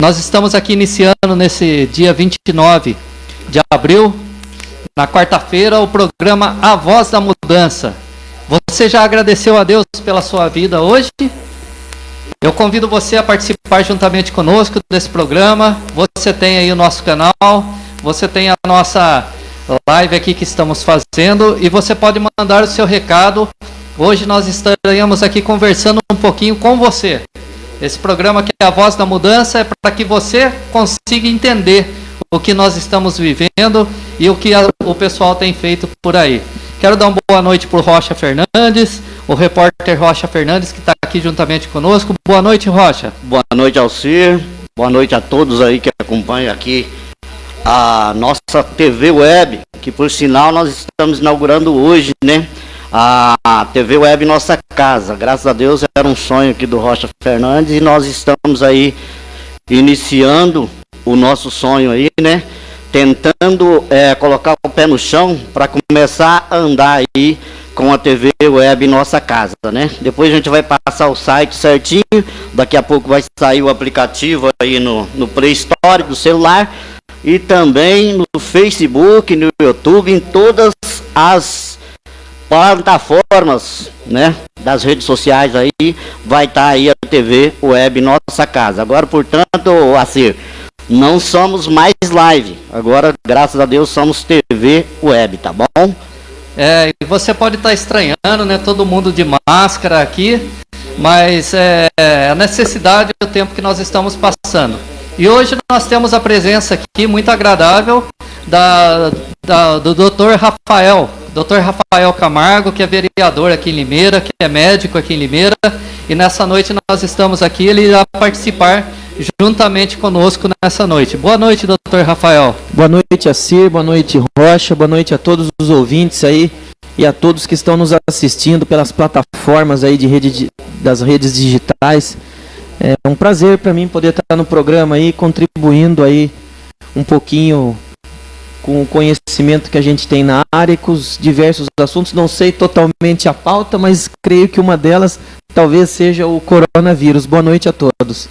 Nós estamos aqui iniciando nesse dia 29 de abril, na quarta-feira, o programa A Voz da Mudança. Você já agradeceu a Deus pela sua vida hoje? Eu convido você a participar juntamente conosco desse programa. Você tem aí o nosso canal, você tem a nossa live aqui que estamos fazendo e você pode mandar o seu recado. Hoje nós estaremos aqui conversando um pouquinho com você. Esse programa que é A Voz da Mudança é para que você consiga entender o que nós estamos vivendo e o que o pessoal tem feito por aí. Quero dar uma boa noite para o Rocha Fernandes, o repórter Rocha Fernandes, que está aqui juntamente conosco. Boa noite, Rocha. Boa noite, Alcir. Boa noite a todos aí que acompanham aqui a nossa TV Web, que por sinal nós estamos inaugurando hoje, né? A TV Web Nossa Casa. Graças a Deus era um sonho aqui do Rocha Fernandes e nós estamos aí iniciando o nosso sonho aí, né? Tentando colocar o pé no chão para começar a andar aí com a TV Web Nossa Casa, né? Depois a gente vai passar o site certinho, daqui a pouco vai sair o aplicativo aí no Play Store do celular e também no Facebook, no YouTube, em todas as plataformas, né, das redes sociais aí, vai estar aí a TV Web Nossa Casa. Agora, portanto, Acir, não somos mais live, agora, graças a Deus, somos TV Web, tá bom? E você pode estar estranhando, né, todo mundo de máscara aqui, mas a necessidade do tempo que nós estamos passando. E hoje nós temos a presença aqui muito agradável do Dr. Rafael Camargo, que é vereador aqui em Limeira, que é médico aqui em Limeira, e nessa noite nós estamos aqui, ele irá participar juntamente conosco nessa noite. Boa noite, Dr. Rafael. Boa noite, Acir, boa noite, Rocha, boa noite a todos os ouvintes aí e a todos que estão nos assistindo pelas plataformas aí das redes digitais. É um prazer para mim poder estar no programa aí, contribuindo aí um pouquinho com o conhecimento que a gente tem na área, com os diversos assuntos. Não sei totalmente a pauta, mas creio que uma delas talvez seja o coronavírus. Boa noite a todos.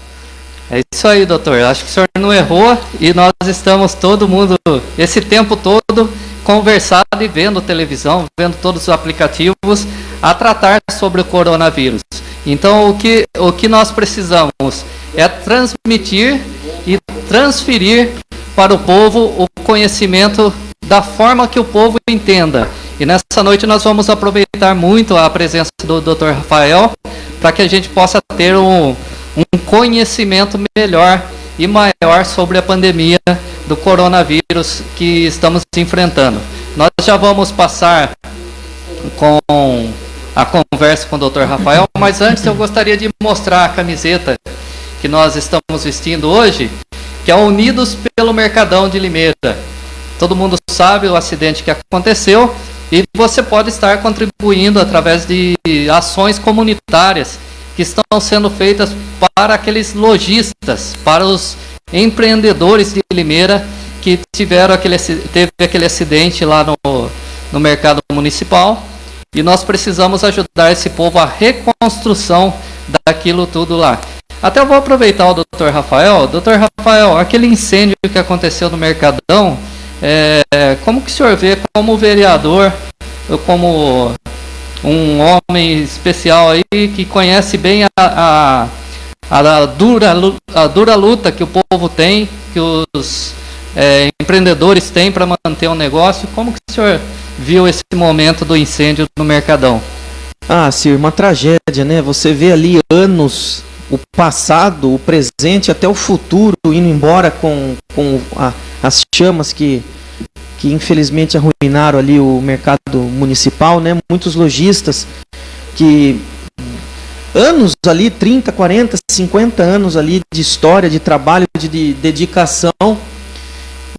É isso aí, doutor. Acho que o senhor não errou e nós estamos todo mundo, esse tempo todo, conversado e vendo televisão, vendo todos os aplicativos a tratar sobre o coronavírus. Então, o que nós precisamos é transmitir e transferir para o povo o conhecimento da forma que o povo entenda. E nessa noite nós vamos aproveitar muito a presença do Dr. Rafael para que a gente possa ter um conhecimento melhor e maior sobre a pandemia do coronavírus que estamos enfrentando. Nós já vamos passar com a conversa com o Dr. Rafael, mas antes eu gostaria de mostrar a camiseta que nós estamos vestindo hoje, que é Unidos pelo Mercadão de Limeira. Todo mundo sabe o acidente que aconteceu e você pode estar contribuindo através de ações comunitárias que estão sendo feitas para aqueles lojistas, para os empreendedores de Limeira que teve aquele acidente lá no mercado municipal. E nós precisamos ajudar esse povo à reconstrução daquilo tudo lá. Até eu vou aproveitar o Dr. Rafael. Dr. Rafael, aquele incêndio que aconteceu no Mercadão, como que o senhor vê como vereador, como um homem especial aí que conhece bem a dura luta que o povo tem, que os empreendedores têm para manter um negócio? Como que o senhor viu esse momento do incêndio no Mercadão? Cir, uma tragédia, né? Você vê ali anos, o passado, o presente, até o futuro indo embora com as chamas que infelizmente arruinaram ali o mercado municipal, né? Muitos lojistas que anos ali, 30, 40, 50 anos ali de história, de trabalho, de dedicação.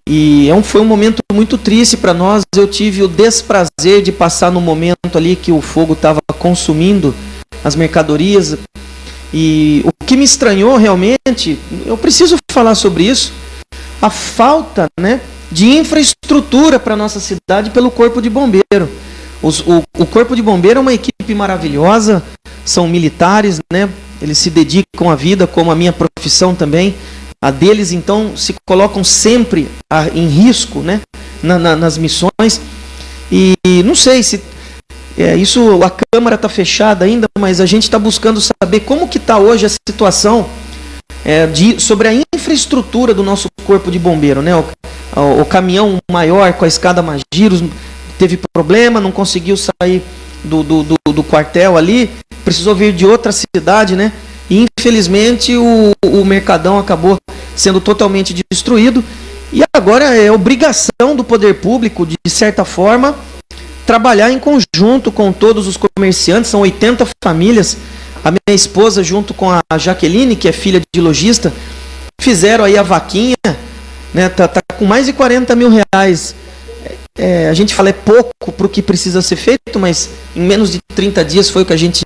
E foi um momento muito triste para nós. Eu tive o desprazer de passar no momento ali que o fogo estava consumindo as mercadorias. E o que me estranhou realmente, eu preciso falar sobre isso, a falta, né, de infraestrutura para a nossa cidade pelo Corpo de Bombeiro. O Corpo de Bombeiro é uma equipe maravilhosa, são militares, né? Eles se dedicam à vida, como a minha profissão também. A deles, então, se colocam sempre em risco, né, nas missões. E não sei se isso, a Câmara está fechada ainda, mas a gente está buscando saber como que está hoje a situação sobre a infraestrutura do nosso corpo de bombeiro, né? O caminhão maior com a escada Magiros teve problema, não conseguiu sair do quartel ali, precisou vir de outra cidade, né? E infelizmente o Mercadão acabou sendo totalmente destruído. E agora é obrigação do poder público, de certa forma, trabalhar em conjunto com todos os comerciantes. São 80 famílias. A minha esposa, junto com a Jaqueline, que é filha de lojista, fizeram aí a vaquinha, né? Tá com mais de 40 mil reais. A gente fala pouco para o que precisa ser feito, mas em menos de 30 dias foi o que a gente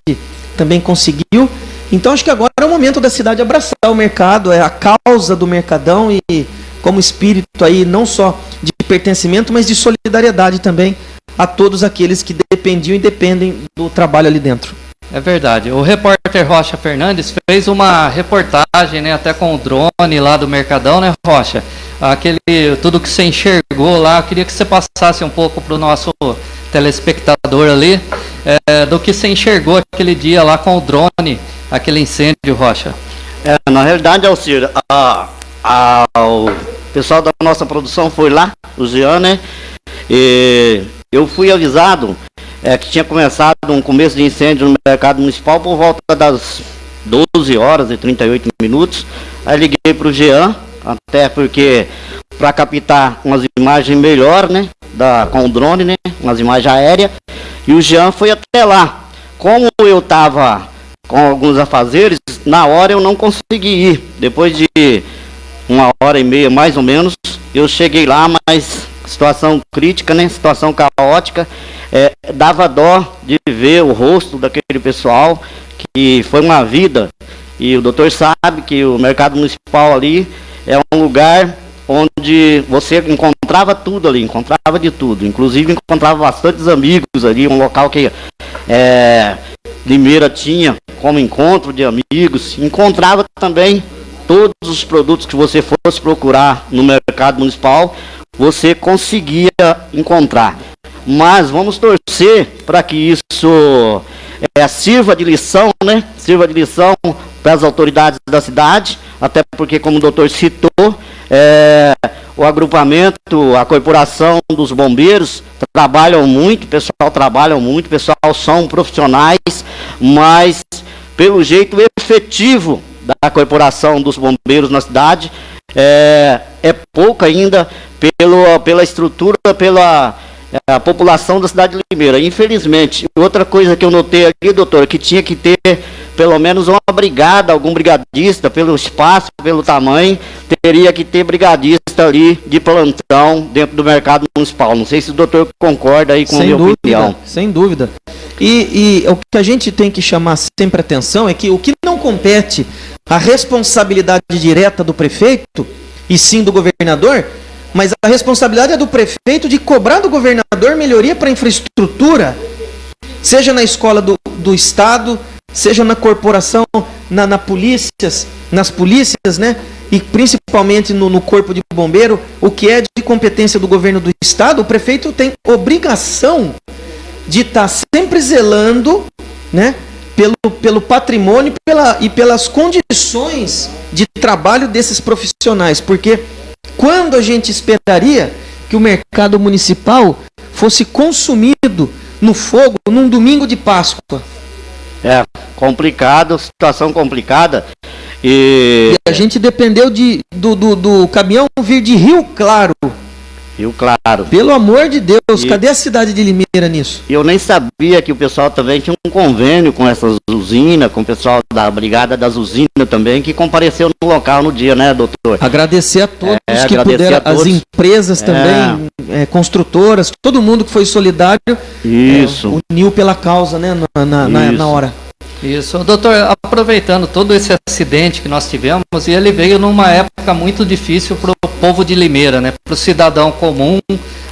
também conseguiu. Então acho que agora é o momento da cidade abraçar o mercado, é a causa do Mercadão, e como espírito aí não só de pertencimento, mas de solidariedade também a todos aqueles que dependiam e dependem do trabalho ali dentro. É verdade. O repórter Rocha Fernandes fez uma reportagem, né, até com o drone lá do Mercadão, né, Rocha? Tudo que você enxergou lá, eu queria que você passasse um pouco para o nosso telespectador ali, do que você enxergou aquele dia lá com o drone, aquele incêndio, Rocha. Na realidade, Alcir, o pessoal da nossa produção foi lá, o Jean, né? E eu fui avisado que tinha começado um começo de incêndio no mercado municipal por volta das 12 horas e 38 minutos. Aí liguei para o Jean, até porque para captar umas imagens melhor, né? Com o drone, né? Umas imagens aéreas. E o Jean foi até lá. Como eu estava com alguns afazeres, na hora eu não consegui ir. Depois de 1h30 mais ou menos, eu cheguei lá, mas situação crítica, né? Situação caótica. Dava dó de ver o rosto daquele pessoal, que foi uma vida. E o doutor sabe que o mercado municipal ali é um lugar onde você encontrava tudo ali, encontrava de tudo. Inclusive encontrava bastantes amigos ali, um local que Limeira tinha como encontro de amigos. Encontrava também todos os produtos que você fosse procurar no mercado municipal, você conseguia encontrar. Mas vamos torcer para que isso sirva de lição, né? Sirva de lição para as autoridades da cidade, até porque, como o doutor citou, o agrupamento, a corporação dos bombeiros trabalham muito, o pessoal trabalha muito, o pessoal são profissionais, mas pelo jeito efetivo da corporação dos bombeiros na cidade é pouco ainda pela estrutura, pela população da cidade de Limeira. Infelizmente, outra coisa que eu notei aqui, doutor, que tinha que ter pelo menos uma brigada, algum brigadista, pelo espaço, pelo tamanho, teria que ter brigadista ali de plantão dentro do mercado municipal. Não sei se o doutor concorda aí com a minha opinião. Sem dúvida. E o que a gente tem que chamar sempre atenção é que o que não compete à responsabilidade direta do prefeito, e sim do governador, mas a responsabilidade é do prefeito de cobrar do governador melhoria para a infraestrutura, seja na escola do estado, seja na corporação, nas polícias, né? E principalmente no corpo de bombeiro, o que é de competência do governo do estado, o prefeito tem obrigação de estar sempre zelando, né? Pelo patrimônio e pelas condições de trabalho desses profissionais, porque quando a gente esperaria que o mercado municipal fosse consumido no fogo num domingo de Páscoa? Complicado, situação complicada. E a gente dependeu do caminhão vir de Rio Claro. Rio Claro. Pelo amor de Deus, cadê a cidade de Limeira nisso? Eu nem sabia que o pessoal também tinha um convênio com essas usinas, com o pessoal da Brigada das Usinas também, que compareceu no local no dia, né, doutor? Agradecer a todos que puderam, as empresas também, construtoras, todo mundo que foi solidário. Isso. Uniu pela causa, né, na hora. Isso, doutor, aproveitando todo esse acidente que nós tivemos, e ele veio numa época muito difícil para o povo de Limeira, né? Para o cidadão comum,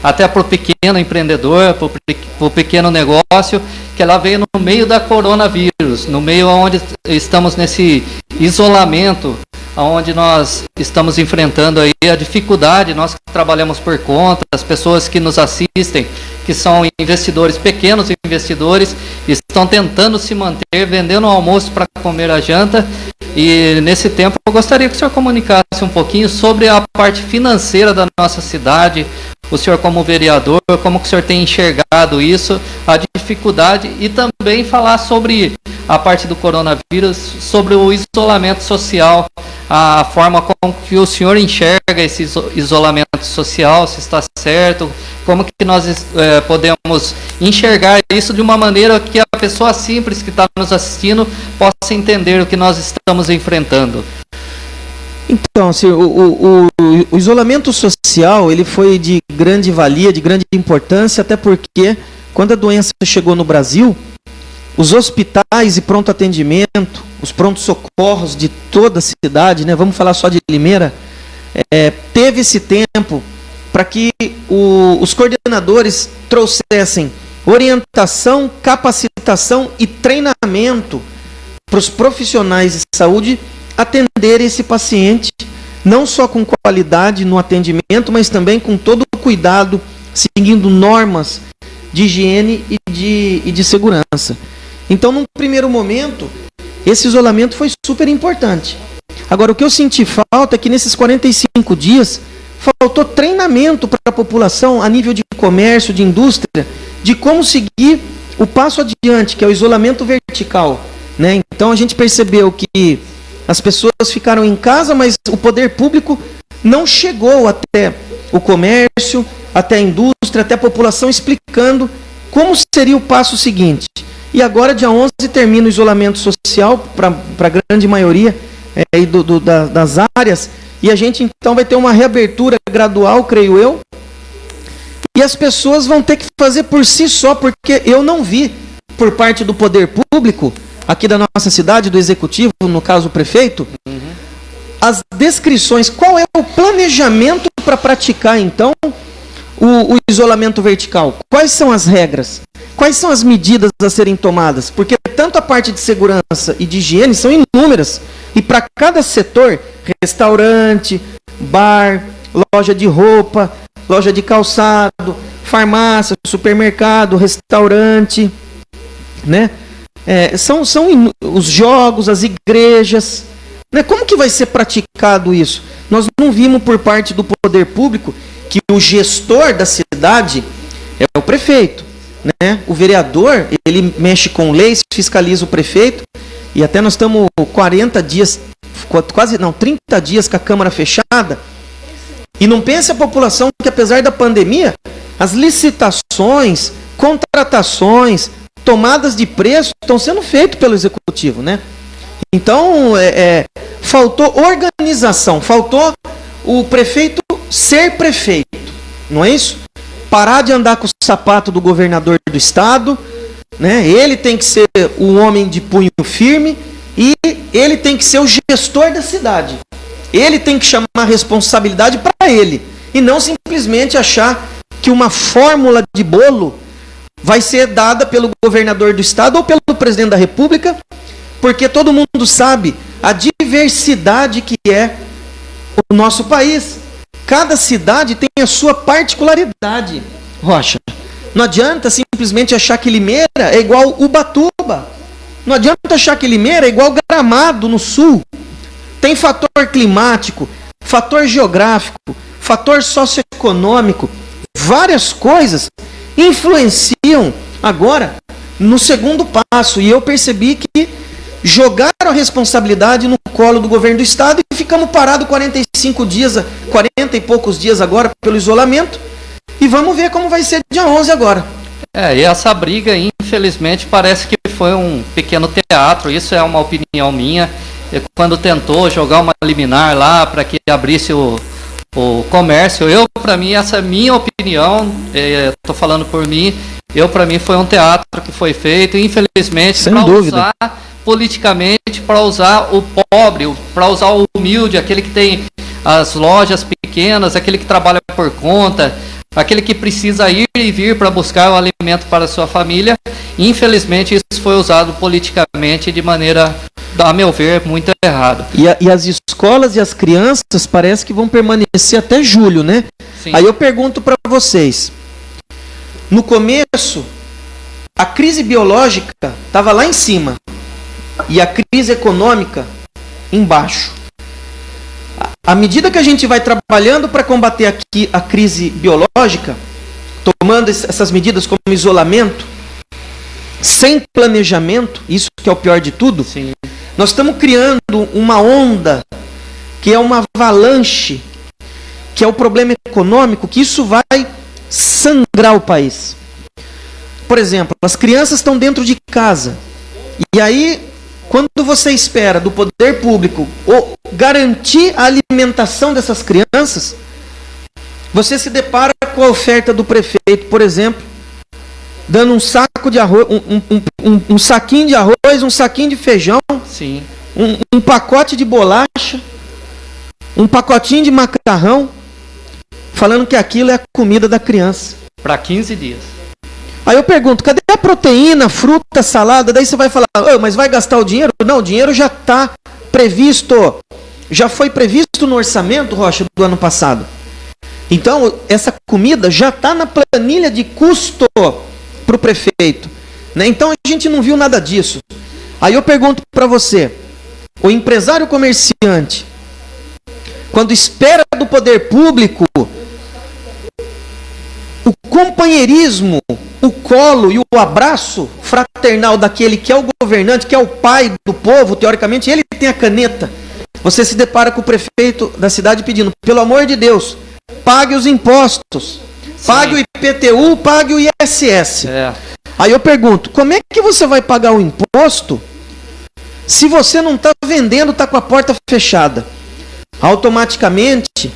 até para o pequeno empreendedor, para o pequeno negócio, que ela veio no meio da coronavírus, no meio onde estamos nesse isolamento onde nós estamos enfrentando aí a dificuldade, nós que trabalhamos por conta, as pessoas que nos assistem, que são investidores, pequenos investidores, estão tentando se manter, vendendo o almoço para comer a janta. E nesse tempo eu gostaria que o senhor comunicasse um pouquinho sobre a parte financeira da nossa cidade, o senhor como vereador, como que o senhor tem enxergado isso, a dificuldade, e também falar sobre a parte do coronavírus, sobre o isolamento social, a forma como que o senhor enxerga esse isolamento social, se está certo, como que nós podemos enxergar isso de uma maneira que a pessoa simples que está nos assistindo possa entender o que nós estamos enfrentando. Então, assim, o isolamento social, ele foi de grande valia, de grande importância, até porque quando a doença chegou no Brasil, os hospitais e pronto atendimento, os prontos-socorros de toda a cidade, né, vamos falar só de Limeira, teve esse tempo para que os coordenadores trouxessem orientação, capacitação e treinamento para os profissionais de saúde atender esse paciente, não só com qualidade no atendimento, mas também com todo o cuidado, seguindo normas de higiene e de segurança. Então, num primeiro momento, esse isolamento foi super importante. Agora, o que eu senti falta é que nesses 45 dias, faltou treinamento para a população a nível de comércio, de indústria, de como seguir o passo adiante, que é o isolamento vertical, né? Então, a gente percebeu que as pessoas ficaram em casa, mas o poder público não chegou até o comércio, até a indústria, até a população, explicando como seria o passo seguinte. E agora, dia 11, termina o isolamento social para a grande maioria das áreas, e a gente então vai ter uma reabertura gradual, creio eu, e as pessoas vão ter que fazer por si só, porque eu não vi, por parte do poder público, aqui da nossa cidade, do executivo, no caso o prefeito, as descrições, qual é o planejamento para praticar então o isolamento vertical? Quais são as regras? Quais são as medidas a serem tomadas? Porque tanto a parte de segurança e de higiene são inúmeras, e para cada setor, restaurante, bar, loja de roupa, loja de calçado, farmácia, supermercado, restaurante, né? São os jogos, as igrejas, né? Como que vai ser praticado isso? Nós não vimos por parte do poder público que o gestor da cidade é o prefeito, né? O vereador, ele mexe com leis, fiscaliza o prefeito, e até nós estamos 40 dias, 30 dias com a Câmara fechada, e não pense a população que apesar da pandemia, as licitações, contratações, tomadas de preço estão sendo feitas pelo executivo, né? Então, faltou organização, faltou o prefeito ser prefeito, não é isso? Parar de andar com o sapato do governador do estado, né? Ele tem que ser o homem de punho firme e ele tem que ser o gestor da cidade. Ele tem que chamar a responsabilidade para ele e não simplesmente achar que uma fórmula de bolo vai ser dada pelo governador do estado ou pelo presidente da república, porque todo mundo sabe a diversidade que é o nosso país. Cada cidade tem a sua particularidade, Rocha. Não adianta simplesmente achar que Limeira é igual Ubatuba. Não adianta achar que Limeira é igual Gramado, no sul. Tem fator climático, fator geográfico, fator socioeconômico. Várias coisas influenciam agora no segundo passo. E eu percebi que jogaram a responsabilidade no colo do governo do estado e ficamos parados 45 dias, 40 e poucos dias agora pelo isolamento. E vamos ver como vai ser dia 11 agora. E essa briga, infelizmente, parece que foi um pequeno teatro. Isso é uma opinião minha. Quando tentou jogar uma liminar lá para que abrisse o comércio, para mim, essa é a minha opinião, estou falando por mim, para mim foi um teatro que foi feito, infelizmente, para usar politicamente, para usar o pobre, para usar o humilde, aquele que tem as lojas pequenas, aquele que trabalha por conta, aquele que precisa ir e vir para buscar o alimento para a sua família. Infelizmente, isso foi usado politicamente de maneira a meu ver, muito errado. E as escolas e as crianças parece que vão permanecer até julho, né? Sim. Aí eu pergunto para vocês, no começo, a crise biológica estava lá em cima e a crise econômica embaixo. À medida que a gente vai trabalhando para combater aqui a crise biológica, tomando essas medidas como isolamento, sem planejamento, isso que é o pior de tudo, Sim. nós estamos criando uma onda que é uma avalanche, que é o problema econômico, que isso vai sangrar o país. Por exemplo, as crianças estão dentro de casa, e aí, quando você espera do poder público garantir a alimentação dessas crianças, você se depara com a oferta do prefeito, por exemplo, dando um saco de arroz, um saquinho de arroz, um saquinho de feijão, Sim. um pacote de bolacha, um pacotinho de macarrão, falando que aquilo é a comida da criança. Para 15 dias. Aí eu pergunto, cadê a proteína, fruta, salada? Daí você vai falar, mas vai gastar o dinheiro? Não, o dinheiro já está previsto, já foi previsto no orçamento, Rocha, do ano passado. Então, essa comida já está na planilha de custo para o prefeito, né? Então, a gente não viu nada disso. Aí eu pergunto para você, o empresário comerciante, quando espera do poder público o companheirismo, o colo e o abraço fraternal daquele que é o governante, que é o pai do povo, teoricamente, ele tem a caneta. Você se depara com o prefeito da cidade pedindo, pelo amor de Deus, pague os impostos, pague o IPTU, pague o ISS. Aí eu pergunto, como é que você vai pagar o imposto se você não está vendendo, está com a porta fechada? Automaticamente,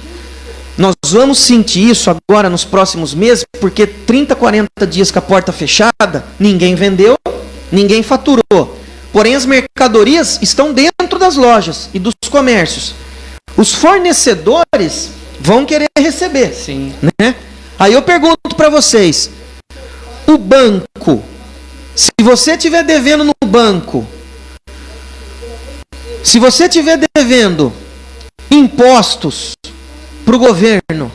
nós vamos sentir isso agora nos próximos meses, porque 30, 40 dias com a porta fechada, ninguém vendeu, ninguém faturou. Porém, as mercadorias estão dentro das lojas e dos comércios. Os fornecedores vão querer receber. Sim. Né? Aí eu pergunto para vocês, o banco, se você estiver devendo no banco, se você estiver devendo impostos para o governo,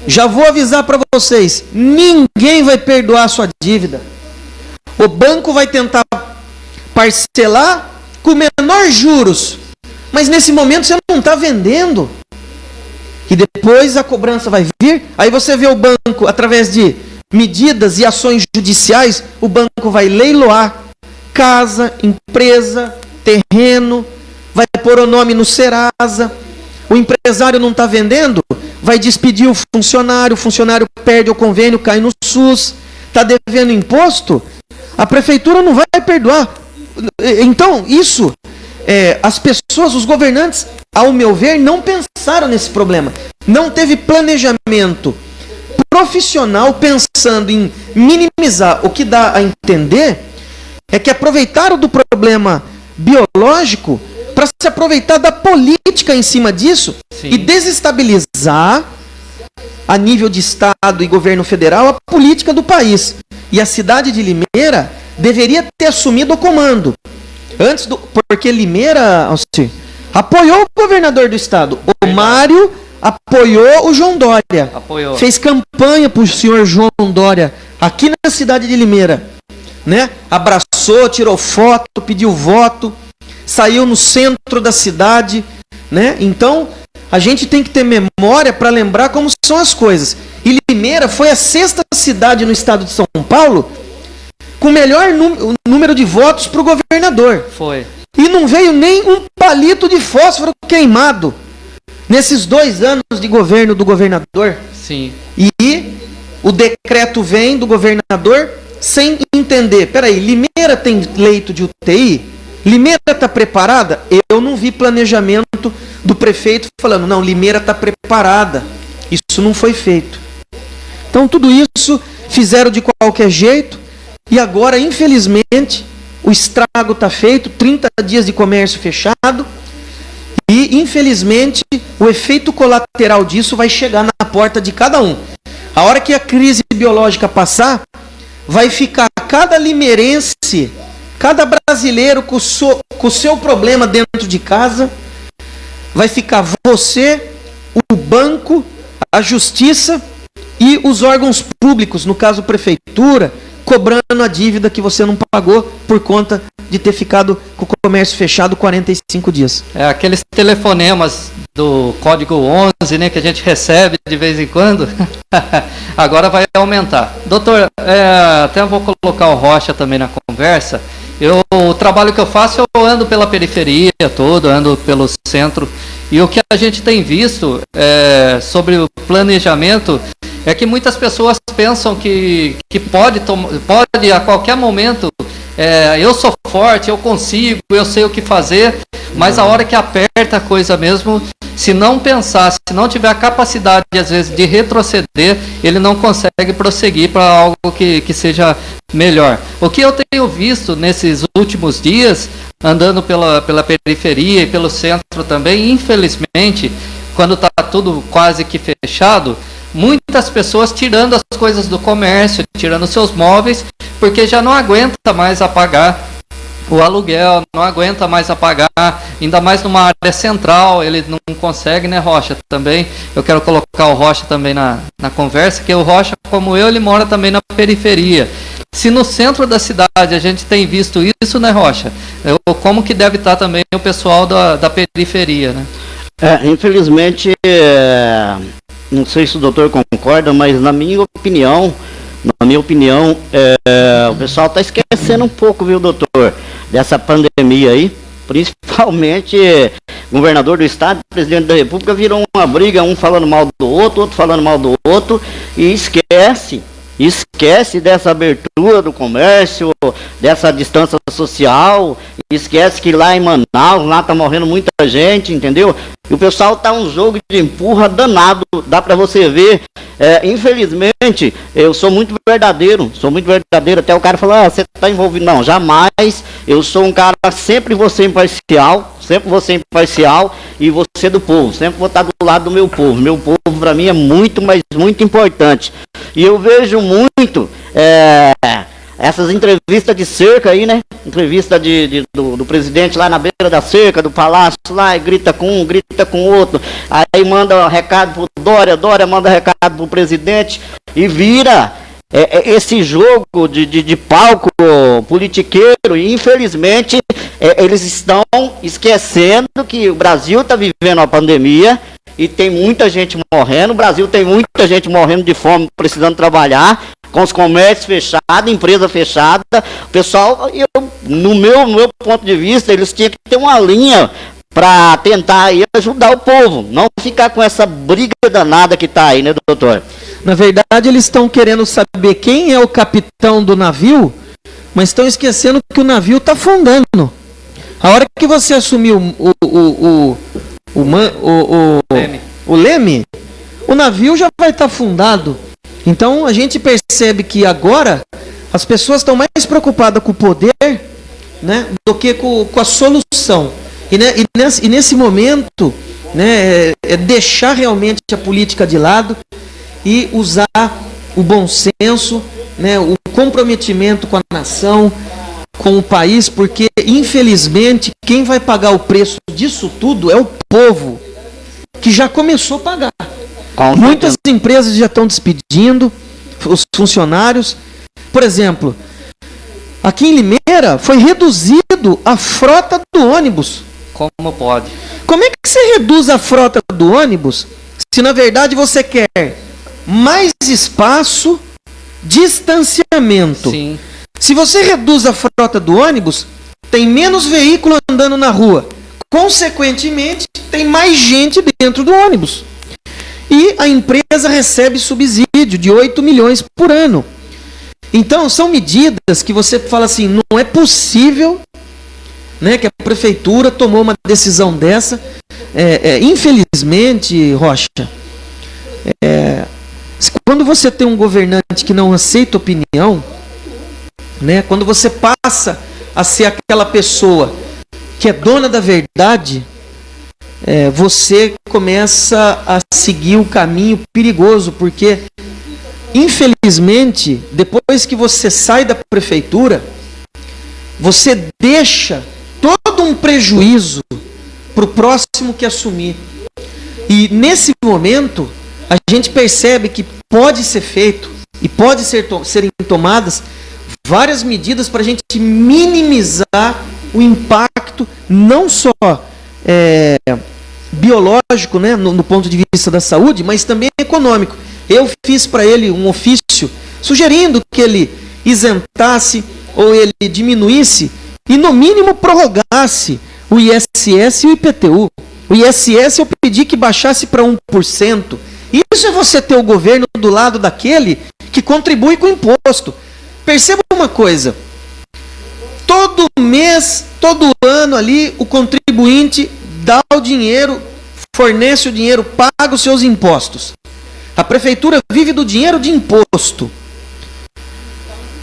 já vou avisar para vocês, ninguém vai perdoar a sua dívida. O banco vai tentar parcelar com menor juros, mas nesse momento você não está vendendo. E depois a cobrança vai vir, aí você vê o banco, através de medidas e ações judiciais, o banco vai leiloar casa, empresa, terreno, vai pôr o nome no Serasa. O empresário não está vendendo, vai despedir o funcionário perde o convênio, cai no SUS, está devendo imposto, a prefeitura não vai perdoar. Então, isso, as pessoas, os governantes, ao meu ver, não pensaram nesse problema. Não teve planejamento profissional pensando em minimizar. O que dá a entender é que aproveitaram do problema biológico para se aproveitar da política em cima disso. Sim. E desestabilizar, a nível de Estado e governo federal, a política do país. E a cidade de Limeira deveria ter assumido o comando. Porque Limeira, apoiou o governador do estado. O Mário apoiou o João Dória. Apoiou. Fez campanha para o senhor João Dória aqui na cidade de Limeira. Né? Abraçou, tirou foto, pediu voto, saiu no centro da cidade. Né? Então, a gente tem que ter memória para lembrar como são as coisas. E Limeira foi a 6ª cidade no estado de São Paulo com o melhor número de votos para o governador. Foi. E não veio nem um palito de fósforo queimado nesses 2 anos de governo do governador. Sim. E o decreto vem do governador sem entender. Peraí, Limeira tem leito de UTI? Limeira está preparada? Eu não vi planejamento do prefeito falando, não, Limeira está preparada. Isso não foi feito. Então tudo isso fizeram de qualquer jeito e agora, infelizmente, o estrago está feito, 30 dias de comércio fechado e, infelizmente, o efeito colateral disso vai chegar na porta de cada um. A hora que a crise biológica passar, vai ficar cada limeirense, Cada brasileiro com o seu problema dentro de casa, vai ficar você, o banco, a justiça e os órgãos públicos, no caso prefeitura, cobrando a dívida que você não pagou por conta de ter ficado com o comércio fechado 45 dias. Aqueles telefonemas do código 11, né, que a gente recebe de vez em quando, agora vai aumentar. Doutor, até vou colocar o Rocha também na conversa. O trabalho que eu faço, eu ando pela periferia toda, ando pelo centro, e o que a gente tem visto sobre o planejamento é que muitas pessoas pensam que pode a qualquer momento, eu sou forte, eu consigo, eu sei o que fazer, mas a hora que aperta a coisa mesmo, se não pensar, se não tiver a capacidade, às vezes, de retroceder, ele não consegue prosseguir para algo que seja melhor. O que eu tenho visto nesses últimos dias, andando pela periferia e pelo centro também, infelizmente, quando está tudo quase que fechado, muitas pessoas tirando as coisas do comércio, tirando seus móveis, porque já não aguenta mais a pagar o aluguel, não aguenta mais a pagar, ainda mais numa área central, ele não consegue, né, Rocha? Também, eu quero colocar o Rocha também na conversa, que o Rocha, como eu, ele mora também na periferia. Se no centro da cidade a gente tem visto isso, né, Rocha? Como que deve estar também o pessoal da periferia, né? Infelizmente, não sei se o doutor concorda, mas na minha opinião, o pessoal está esquecendo um pouco, viu, doutor, dessa pandemia aí. Principalmente, governador do estado, presidente da república, virou uma briga, um falando mal do outro falando mal do outro, e esquece dessa abertura do comércio, dessa distância social, esquece que lá em Manaus, lá tá morrendo muita gente, entendeu? E o pessoal tá um jogo de empurra danado, dá para você ver. Infelizmente, eu sou muito verdadeiro, até o cara fala, você tá envolvido, não, jamais, eu sou um cara, sempre vou ser imparcial, e você do povo, sempre vou estar do lado do meu povo para mim é muito, mas muito importante, e eu vejo muito, essas entrevistas de cerca aí, né, entrevista do presidente lá na beira da cerca, do palácio lá, e grita com um, grita com o outro, aí manda recado pro Dória manda recado pro presidente, e vira esse jogo de palco politiqueiro, e infelizmente eles estão esquecendo que o Brasil está vivendo uma pandemia, e tem muita gente morrendo, o Brasil tem muita gente morrendo de fome, precisando trabalhar, com os comércios fechados, empresa fechada. O pessoal, no meu ponto de vista, eles tinham que ter uma linha para tentar aí ajudar o povo, não ficar com essa briga danada que está aí, né, doutor? Na verdade, eles estão querendo saber quem é o capitão do navio, mas estão esquecendo que o navio está afundando. A hora que você assumiu o leme, o navio já vai estar afundado. Então a gente percebe que agora as pessoas estão mais preocupadas com o poder, né, do que com a solução. E nesse momento, né, deixar realmente a política de lado e usar o bom senso, né, o comprometimento com a nação, com o país, porque infelizmente quem vai pagar o preço disso tudo é o povo, que já começou a pagar. Muitas empresas já estão despedindo os funcionários. Por exemplo, aqui em Limeira foi reduzido a frota do ônibus. Como pode? Como é que você reduz a frota do ônibus se na verdade você quer mais espaço, distanciamento? Sim. Se você reduz a frota do ônibus, tem menos veículo andando na rua. Consequentemente, tem mais gente dentro do ônibus. E a empresa recebe subsídio de 8 milhões por ano. Então, são medidas que você fala assim, não é possível, né, que a prefeitura tomou uma decisão dessa. Infelizmente, Rocha, quando você tem um governante que não aceita opinião, né, quando você passa a ser aquela pessoa que é dona da verdade, você começa a seguir um caminho perigoso, porque infelizmente depois que você sai da prefeitura, você deixa todo um prejuízo para o próximo que assumir. E nesse momento, a gente percebe que pode ser feito e pode serem tomadas várias medidas para a gente minimizar o impacto, não só biológico, né, no ponto de vista da saúde, mas também econômico. Eu fiz para ele um ofício sugerindo que ele isentasse ou ele diminuísse e, no mínimo, prorrogasse o ISS e o IPTU. O ISS eu pedi que baixasse para 1%. Isso é você ter o governo do lado daquele que contribui com o imposto. Perceba uma coisa. Todo mês, todo ano ali, o contribuinte dá o dinheiro, fornece o dinheiro, paga os seus impostos. A prefeitura vive do dinheiro de imposto.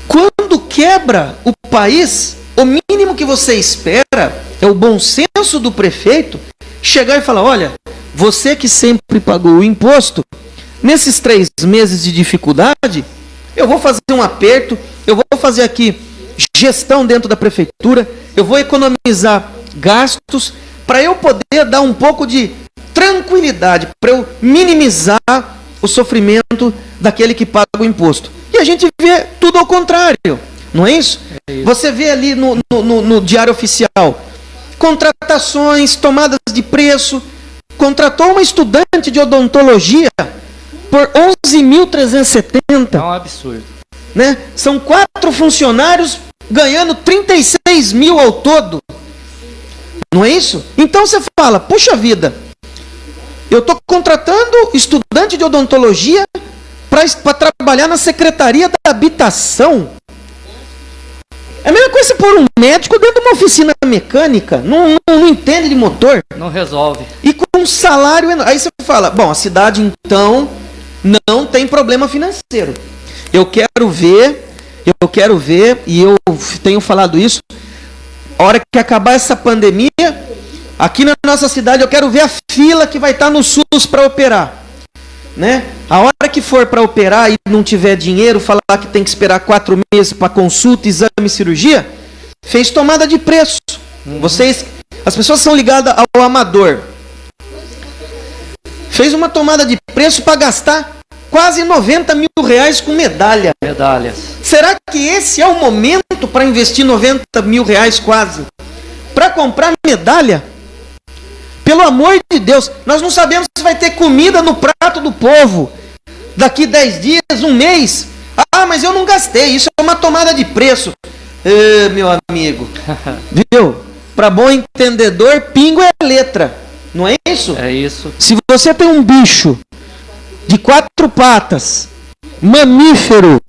Quando quebra o país, o mínimo que você espera é o bom senso do prefeito chegar e falar: olha, você que sempre pagou o imposto, nesses 3 meses de dificuldade, eu vou fazer um aperto, eu vou fazer aqui gestão dentro da prefeitura, eu vou economizar gastos para eu poder dar um pouco de tranquilidade, para eu minimizar o sofrimento daquele que paga o imposto. E a gente vê tudo ao contrário, não é isso? Você vê ali no Diário Oficial contratações, tomadas de preço. Contratou uma estudante de odontologia por 11.370. É um absurdo. Né? São 4 funcionários ganhando 36 mil ao todo. Não é isso? Então você fala: puxa vida, eu estou contratando estudante de odontologia para trabalhar na Secretaria da Habitação. É a mesma coisa você pôr um médico dentro de uma oficina mecânica, não entende de motor. Não resolve. E com um salário enorme. Aí você fala: bom, a cidade então não tem problema financeiro. Eu quero ver, e eu tenho falado isso, a hora que acabar essa pandemia, aqui na nossa cidade eu quero ver a fila que vai estar no SUS para operar. Né? A hora que for para operar e não tiver dinheiro, falar que tem que esperar 4 meses para consulta, exame e cirurgia, fez tomada de preço. As pessoas são ligadas ao amador. Fez uma tomada de preço para gastar quase 90 mil reais com medalha. Medalhas. Será que esse é o momento para investir 90 mil reais quase? Para comprar medalha? Pelo amor de Deus, nós não sabemos se vai ter comida no prato do povo daqui 10 dias, um mês. Ah, mas eu não gastei, isso é uma tomada de preço. Meu amigo, viu? Para bom entendedor, pingo é letra, não é isso? É isso. Se você tem um bicho de 4 patas, mamífero,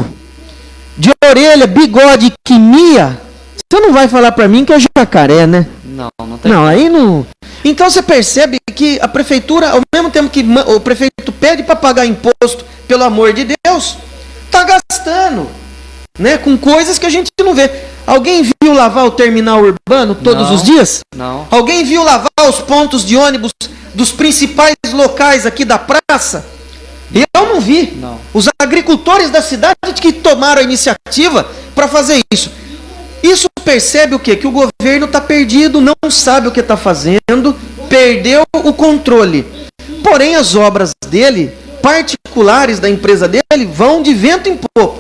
de orelha, bigode e quimia, você não vai falar para mim que é jacaré, né? Não tem. Não, aí não. Então você percebe que a prefeitura, ao mesmo tempo que o prefeito pede para pagar imposto, pelo amor de Deus, está gastando, né, com coisas que a gente não vê. Alguém viu lavar o terminal urbano todos os dias? Não. Alguém viu lavar os pontos de ônibus dos principais locais aqui da praça? Eu não vi. Não. Os agricultores da cidade que tomaram a iniciativa para fazer isso. Isso percebe o quê? Que o governo está perdido, não sabe o que está fazendo, perdeu o controle. Porém, as obras dele, particulares da empresa dele, vão de vento em popa.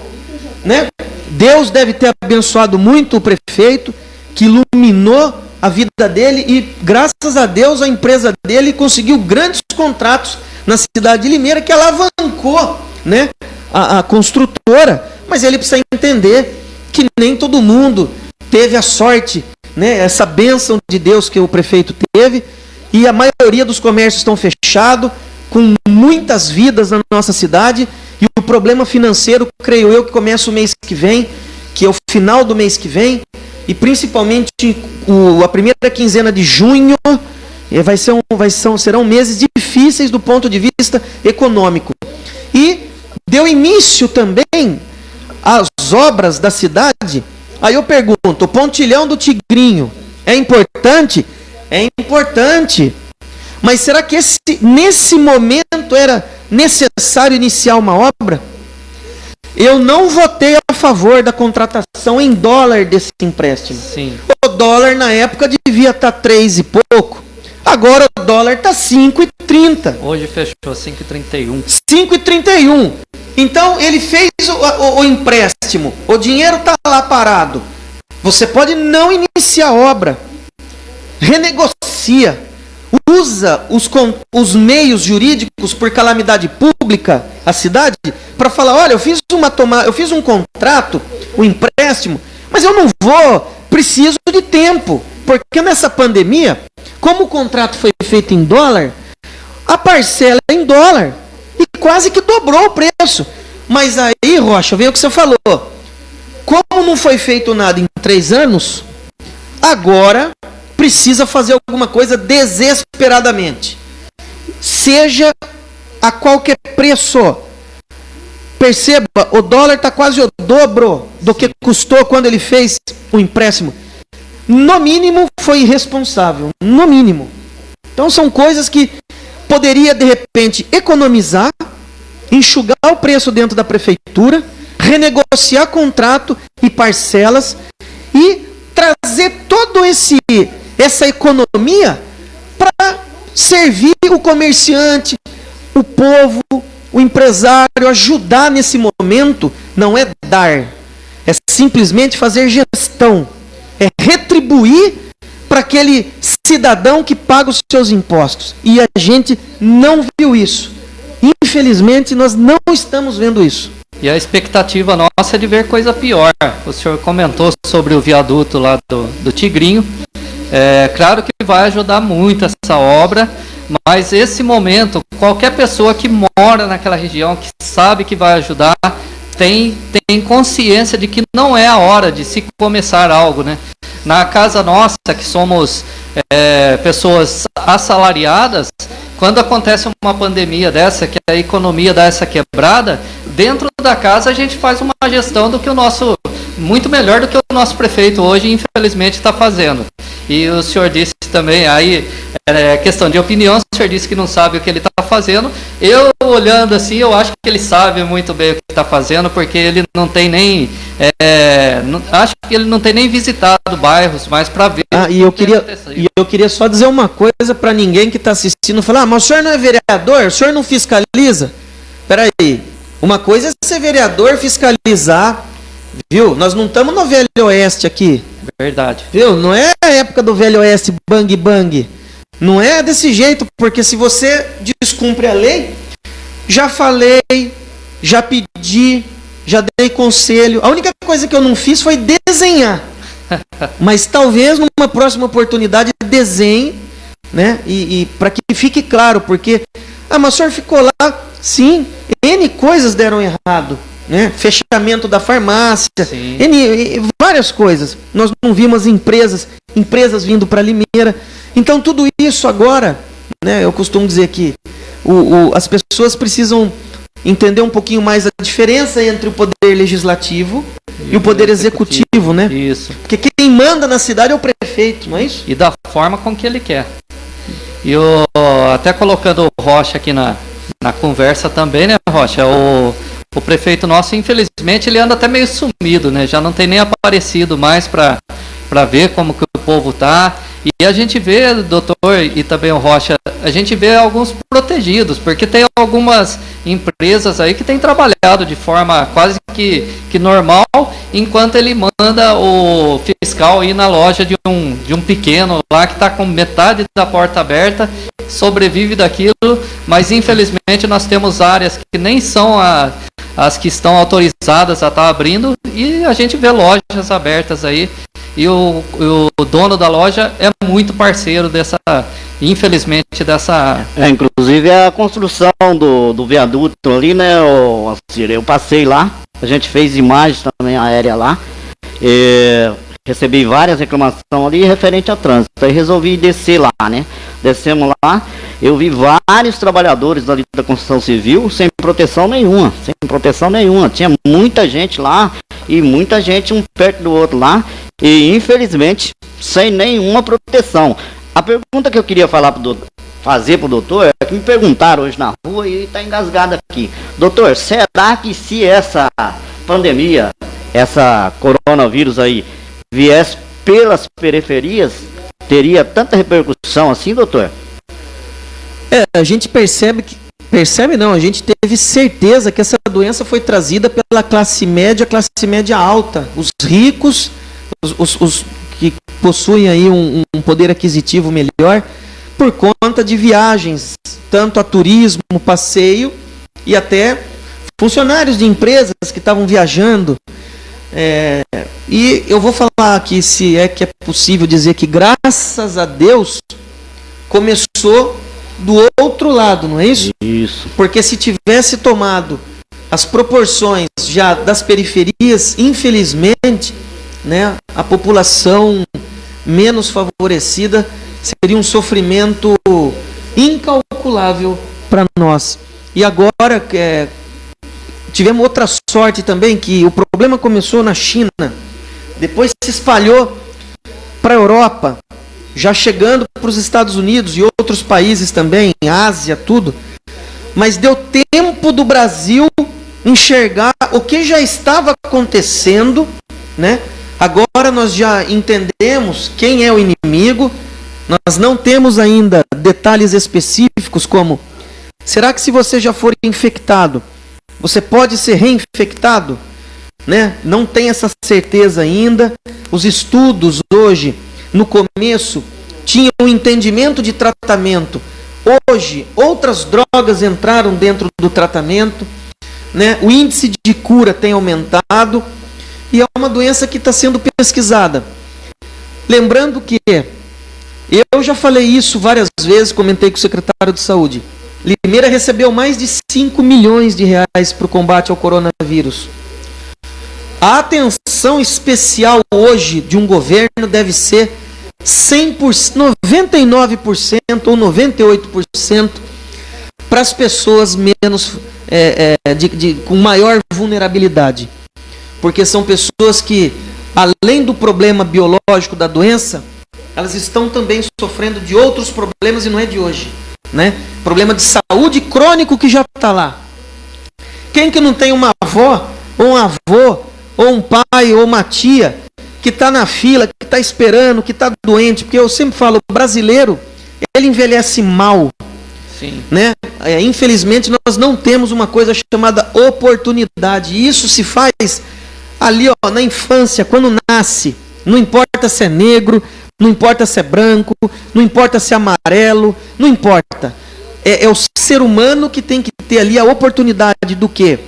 Né? Deus deve ter abençoado muito o prefeito, que iluminou a vida dele e, graças a Deus, a empresa dele conseguiu grandes contratos na cidade de Limeira, que alavancou, né, a construtora. Mas ele precisa entender que nem todo mundo teve a sorte, né, essa bênção de Deus que o prefeito teve, e a maioria dos comércios estão fechados, com muitas vidas na nossa cidade, e o problema financeiro, creio eu, que começa o mês que vem, que é o final do mês que vem, e principalmente a primeira quinzena de junho, serão meses difíceis do ponto de vista econômico. E deu início também às obras da cidade. Aí eu pergunto: o pontilhão do Tigrinho é importante? É importante. Mas será que nesse momento era necessário iniciar uma obra? eu não votei a favor da contratação em dólar desse empréstimo. Sim. O dólar na época devia estar 3 e pouco. Agora o dólar está 5,30. Hoje fechou 5,31. 5,31. Então ele fez o empréstimo. O dinheiro está lá parado. Você pode não iniciar a obra. Renegocia. Usa os meios jurídicos por calamidade pública, a cidade, para falar, olha, eu fiz um contrato, um empréstimo, mas eu não preciso de tempo. Porque nessa pandemia, como o contrato foi feito em dólar, a parcela é em dólar e quase que dobrou o preço. Mas aí, Rocha, veio o que você falou. Como não foi feito nada em 3 anos, agora precisa fazer alguma coisa desesperadamente. Seja a qualquer preço. Perceba, o dólar está quase o dobro do que custou quando ele fez o empréstimo. No mínimo, foi irresponsável. No mínimo. Então, são coisas que poderia, de repente, economizar, enxugar o preço dentro da prefeitura, renegociar contrato e parcelas e trazer todo essa economia para servir o comerciante, o povo, o empresário, ajudar nesse momento. Não é dar, é simplesmente fazer gestão, é retribuir para aquele cidadão que paga os seus impostos. E a gente não viu isso. Infelizmente, nós não estamos vendo isso. E a expectativa nossa é de ver coisa pior. O senhor comentou sobre o viaduto lá do Tigrinho. É claro que vai ajudar muito essa obra, mas esse momento, qualquer pessoa que mora naquela região, que sabe que vai ajudar, tem consciência de que não é a hora de se começar algo, né? Na casa nossa, que somos pessoas assalariadas, quando acontece uma pandemia dessa, que a economia dá essa quebrada, dentro da casa a gente faz uma gestão muito melhor do que o nosso prefeito hoje, infelizmente, está fazendo. E o senhor disse também, aí, questão de opinião, o senhor disse que não sabe o que ele está fazendo. Eu, olhando assim, eu acho que ele sabe muito bem o que está fazendo, porque ele não tem nem... acho que ele não tem nem visitado bairros mais para ver. E eu queria só dizer uma coisa para ninguém que está assistindo, falar, mas o senhor não é vereador? O senhor não fiscaliza? Espera aí, uma coisa é ser vereador, fiscalizar, viu? Nós não estamos no Velho Oeste aqui. Verdade. Viu? Não é a época do Velho Oeste, bang, bang. Não é desse jeito, porque se você descumpre a lei, já falei, já pedi, já dei conselho. A única coisa que eu não fiz foi desenhar. Mas talvez numa próxima oportunidade desenhe, né? E para que fique claro, porque mas o senhor ficou lá, sim, N coisas deram errado, né? Fechamento da farmácia, várias coisas. Nós não vimos empresas vindo para Limeira. Então tudo isso agora, né? Eu costumo dizer que as pessoas precisam entender um pouquinho mais a diferença entre o poder legislativo e o poder executivo, né? Isso. Porque quem manda na cidade é o prefeito, não é isso? E da forma com que ele quer. E até colocando o Rocha aqui na conversa também, né, Rocha? O prefeito nosso, infelizmente, ele anda até meio sumido, né? Já não tem nem aparecido mais para ver como que o povo tá. E a gente vê, doutor, e também o Rocha, a gente vê alguns protegidos, porque tem algumas empresas aí que têm trabalhado de forma quase que normal, enquanto ele manda o fiscal ir na loja de um pequeno lá que está com metade da porta aberta, sobrevive daquilo, mas infelizmente nós temos áreas que nem são as que estão autorizadas a estar abrindo, e a gente vê lojas abertas aí. E o dono da loja é muito parceiro infelizmente, dessa... Inclusive a construção do viaduto ali, né, eu passei lá, a gente fez imagens também aérea lá, recebi várias reclamações ali referente a trânsito, aí resolvi descer lá, né, descemos lá, eu vi vários trabalhadores ali da construção civil sem proteção nenhuma, tinha muita gente lá, e muita gente um perto do outro lá, e infelizmente sem nenhuma proteção. A pergunta que eu queria falar fazer para o doutor é que me perguntaram hoje na rua e está engasgado aqui. Doutor, será que se essa pandemia, essa coronavírus aí, viesse pelas periferias, teria tanta repercussão assim, doutor? A gente a gente teve certeza que essa doença foi trazida pela classe média alta, os ricos, os que possuem aí um poder aquisitivo melhor, por conta de viagens, tanto a turismo, passeio, e até funcionários de empresas que estavam viajando. E eu vou falar aqui, se é que é possível dizer que, graças a Deus, começou do outro lado, não é isso? Isso. Porque se tivesse tomado as proporções já das periferias, infelizmente, né, a população menos favorecida seria um sofrimento incalculável para nós. E agora tivemos outra sorte também, que o problema começou na China, depois se espalhou para a Europa, já chegando para os Estados Unidos e outros países também, Ásia, tudo. Mas deu tempo do Brasil enxergar o que já estava acontecendo, né? Agora nós já entendemos quem é o inimigo. Nós não temos ainda detalhes específicos como: será que se você já for infectado, você pode ser reinfectado? Né? Não tem essa certeza ainda. Os estudos hoje, no começo, tinham um entendimento de tratamento. Hoje, outras drogas entraram dentro do tratamento, né? O índice de cura tem aumentado e é uma doença que está sendo pesquisada. Lembrando que eu já falei isso várias vezes, comentei com o secretário de Saúde. Limeira recebeu mais de 5 milhões de reais para o combate ao coronavírus. A atenção especial hoje de um governo deve ser 100%, 99% ou 98% para as pessoas menos com maior vulnerabilidade. Porque são pessoas que, além do problema biológico da doença, elas estão também sofrendo de outros problemas e não é de hoje, né? Problema de saúde crônico que já está lá. Quem que não tem uma avó, ou um avô, ou um pai, ou uma tia, que está na fila, que está esperando, que está doente? Porque eu sempre falo, o brasileiro, ele envelhece mal. Sim. Né? Infelizmente, nós não temos uma coisa chamada oportunidade. E isso se faz ali, ó, na infância, quando nasce. Não importa se é negro, não importa se é branco, não importa se é amarelo, não importa. É o ser humano que tem que ter ali a oportunidade do quê?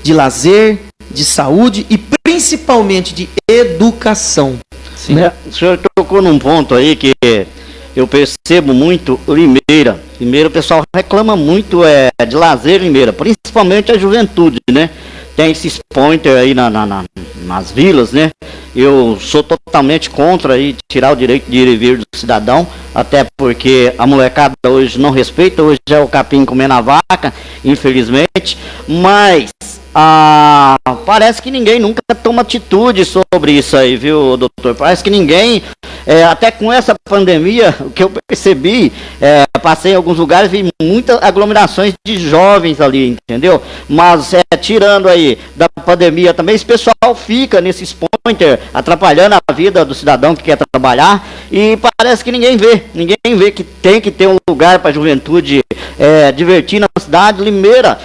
De lazer, de saúde e principalmente de educação. Sim. Né? O senhor tocou num ponto aí que eu percebo muito Limeira. Limeira, o pessoal reclama muito de lazer em Limeira, principalmente a juventude, né? Tem esses pointer aí nas vilas, né? Eu sou totalmente contra aí tirar o direito de ir e vir do cidadão, até porque a molecada hoje não respeita, hoje é o capim comendo a vaca, infelizmente, mas parece que ninguém nunca toma atitude sobre isso aí, viu, doutor? Parece que ninguém, até com essa pandemia, o que eu percebi, passei em alguns lugares, vi muitas aglomerações de jovens ali, entendeu? Mas tirando aí da pandemia também, esse pessoal fica nesses pointer, atrapalhando a vida do cidadão que quer trabalhar, e parece que ninguém vê que tem que ter um lugar para a juventude divertir na cidade. Limeira,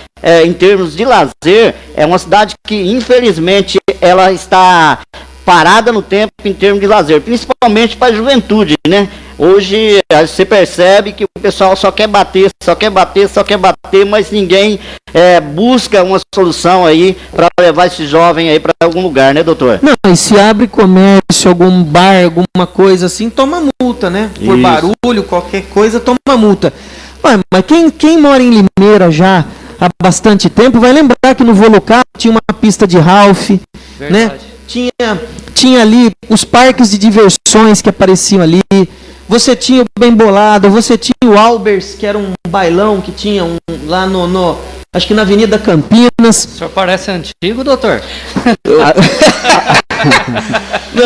em termos de lazer, é uma cidade que infelizmente ela está parada no tempo em termos de lazer, principalmente para a juventude, né? Hoje você percebe que o pessoal só quer bater, mas ninguém busca uma solução aí para levar esse jovem aí para algum lugar, né, doutor? Não, e se abre comércio, algum bar, alguma coisa assim, toma multa, né? Por Isso. Barulho, qualquer coisa, toma multa. Mas quem mora em Limeira já há bastante tempo vai lembrar que no Volucar tinha uma pista de Ralph, Verdade. né? Tinha ali os parques de diversões que apareciam ali. Você tinha o Bem Bolado, você tinha o Albers, que era um bailão que tinha lá acho que na Avenida Campinas. O senhor parece antigo, doutor?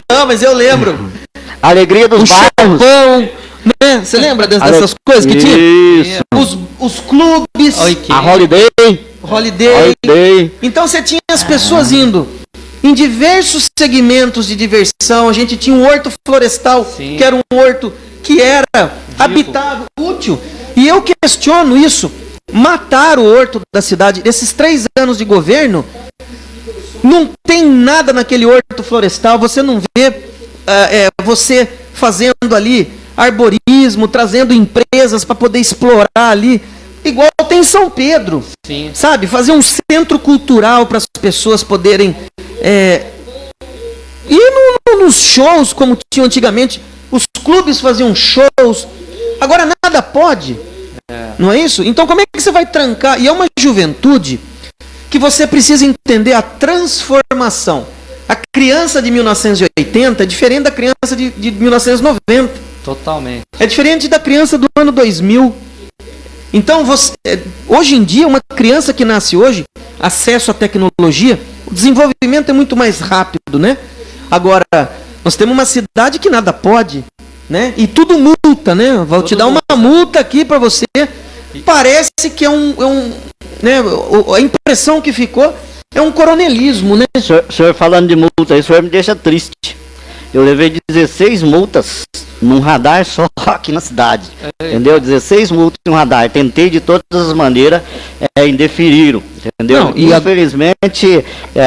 Não, mas eu lembro. Alegria dos O bairros. Chapão, Né? Você lembra dessas coisas que tinha? Isso. Os clubes, A Holiday. Então você tinha as pessoas indo em diversos segmentos de diversão. A gente tinha um horto florestal, que era um horto que era habitável, útil. E eu questiono isso. Matar o horto da cidade. Esses 3 anos de governo, não tem nada naquele horto florestal. Você não vê você fazendo ali arborismo, trazendo empresas para poder explorar ali. Igual tem em São Pedro. Sim. Sabe? Fazer um centro cultural para as pessoas poderem ir nos shows como tinha antigamente. Os clubes faziam shows. Agora nada pode. Não é isso? Então como é que você vai trancar? E é uma juventude que você precisa entender a transformação. A criança de 1980 é diferente da criança de 1990. Totalmente. É diferente da criança do ano 2000. Então, hoje em dia, uma criança que nasce hoje, acesso à tecnologia, o desenvolvimento é muito mais rápido, né? Agora, nós temos uma cidade que nada pode, né? E tudo multa, né? Vou te dar uma multa aqui para você. Parece que né? A impressão que ficou é um coronelismo, né? O senhor falando de multa, o senhor me deixa triste. Eu levei 16 multas num radar só aqui na cidade. Entendeu? 16 multas num radar. Tentei de todas as maneiras, indeferiram. Entendeu? Não, e infelizmente,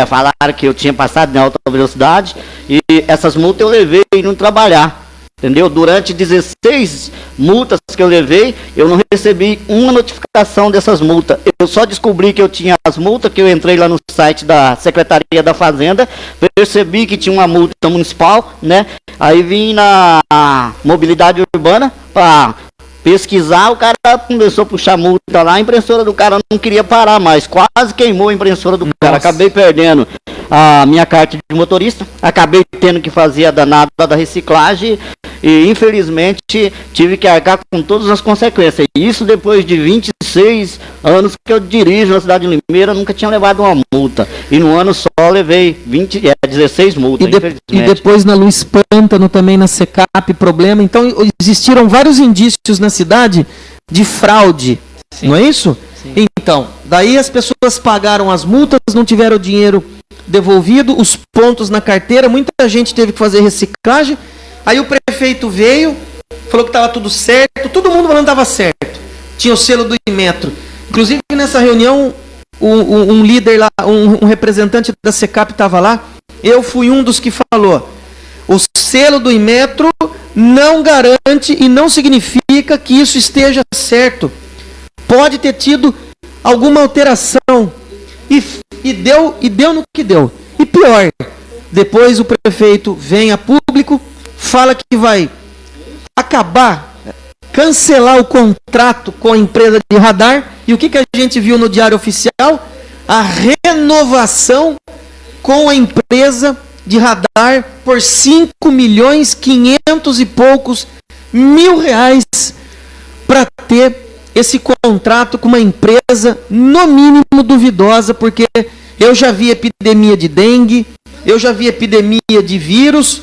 falaram que eu tinha passado em alta velocidade e essas multas eu levei e não trabalhar. Entendeu? Durante 16 multas que eu levei, eu não recebi uma notificação dessas multas. Eu só descobri que eu tinha as multas, que eu entrei lá no site da Secretaria da Fazenda, percebi que tinha uma multa municipal, né? Aí vim na mobilidade urbana para pesquisar, o cara começou a puxar multa lá, a impressora do cara não queria parar mais, quase queimou a impressora do cara, acabei perdendo a minha carta de motorista, acabei tendo que fazer a danada da reciclagem e infelizmente tive que arcar com todas as consequências. E isso depois de 26 anos que eu dirijo na cidade de Limeira, nunca tinha levado uma multa. E no ano só levei 16 multas, e depois na Luiz Pântano também na Secap, problema. Então existiram vários indícios na cidade de fraude. Sim. Não é isso? Sim. Então, daí as pessoas pagaram as multas, não tiveram o dinheiro devolvido, os pontos na carteira, muita gente teve que fazer reciclagem. Aí o prefeito veio, falou que estava tudo certo, todo mundo falando que estava certo. Tinha o selo do Inmetro. Inclusive nessa reunião, um líder lá, um representante da Secap estava lá. Eu fui um dos que falou: o selo do Inmetro não garante e não significa que isso esteja certo. Pode ter tido alguma alteração. E deu no que deu. E pior, depois o prefeito vem a público, fala que vai acabar, cancelar o contrato com a empresa de radar. E o que a gente viu no Diário Oficial? A renovação com a empresa de radar por 5.500.000 e poucos reais para ter esse contrato com uma empresa no mínimo duvidosa, porque eu já vi epidemia de dengue, eu já vi epidemia de vírus,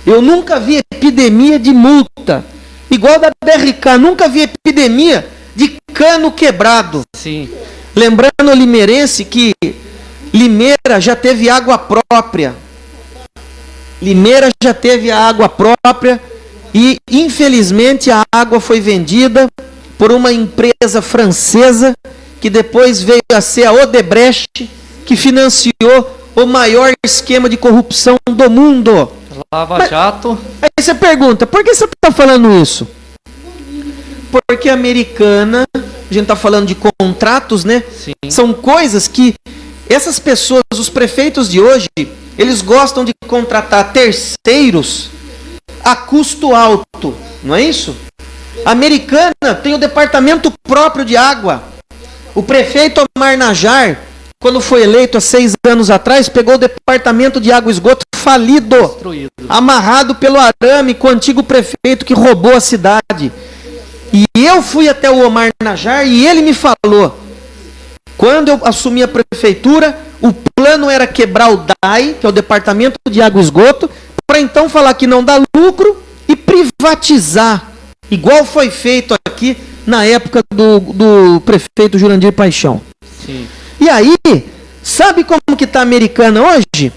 eu nunca vi epidemia de multa, igual da BRK, nunca vi epidemia de cano quebrado. Sim. Lembrando o limeirense que Limeira já teve água própria. Limeira já teve a água própria e infelizmente a água foi vendida por uma empresa francesa que depois veio a ser a Odebrecht, que financiou o maior esquema de corrupção do mundo. Lava Jato. Aí você pergunta, por que você está falando isso? Porque a Americana, a gente está falando de contratos, né? Sim. São coisas que essas pessoas, os prefeitos de hoje, eles gostam de contratar terceiros a custo alto, não é isso? A Americana tem o departamento próprio de água. O prefeito Omar Najar, quando foi eleito há 6 anos atrás, pegou o departamento de água e esgoto falido, destruído, amarrado pelo arame com o antigo prefeito que roubou a cidade. E eu fui até o Omar Najar e ele me falou, quando eu assumi a prefeitura, o plano era quebrar o DAI, que é o departamento de água e esgoto, para então falar que não dá lucro e privatizar igual foi feito aqui na época do prefeito Jurandir Paixão. Sim. E aí, sabe como que está a Americana hoje?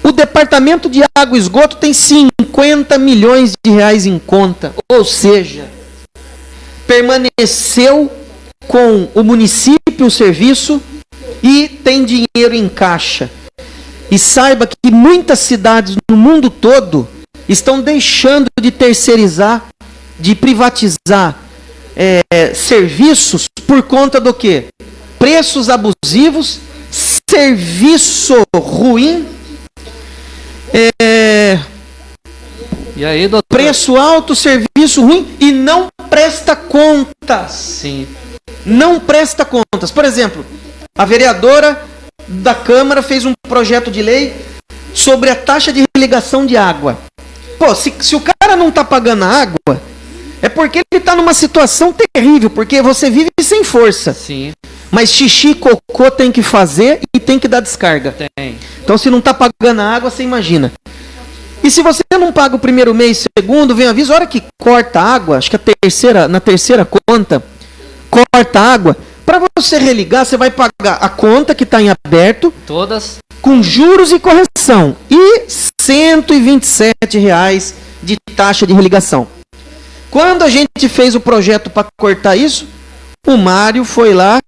O Departamento de Água e Esgoto tem 50 milhões de reais em conta, ou seja, permaneceu com o município o serviço e tem dinheiro em caixa. E saiba que muitas cidades no mundo todo estão deixando de terceirizar, de privatizar serviços por conta do quê? Preços abusivos, serviço ruim, E aí, doutor? preço alto, serviço ruim e não presta contas. Sim. Não presta contas. Por exemplo, a vereadora da Câmara fez um projeto de lei sobre a taxa de irrigação de água. Pô, se o cara não está pagando a água, é porque ele está numa situação terrível, porque você vive sem força. Sim. Mas xixi e cocô tem que fazer e tem que dar descarga. Tem. Então, se não está pagando a água, você imagina. E se você não paga o primeiro mês, segundo, vem aviso, a hora que corta a água, acho que na terceira conta, corta a água, para você religar, você vai pagar a conta que está em aberto, Todas. com juros e correção, e R$ 127 reais de taxa de religação. Quando a gente fez o projeto para cortar isso, o Mário foi lá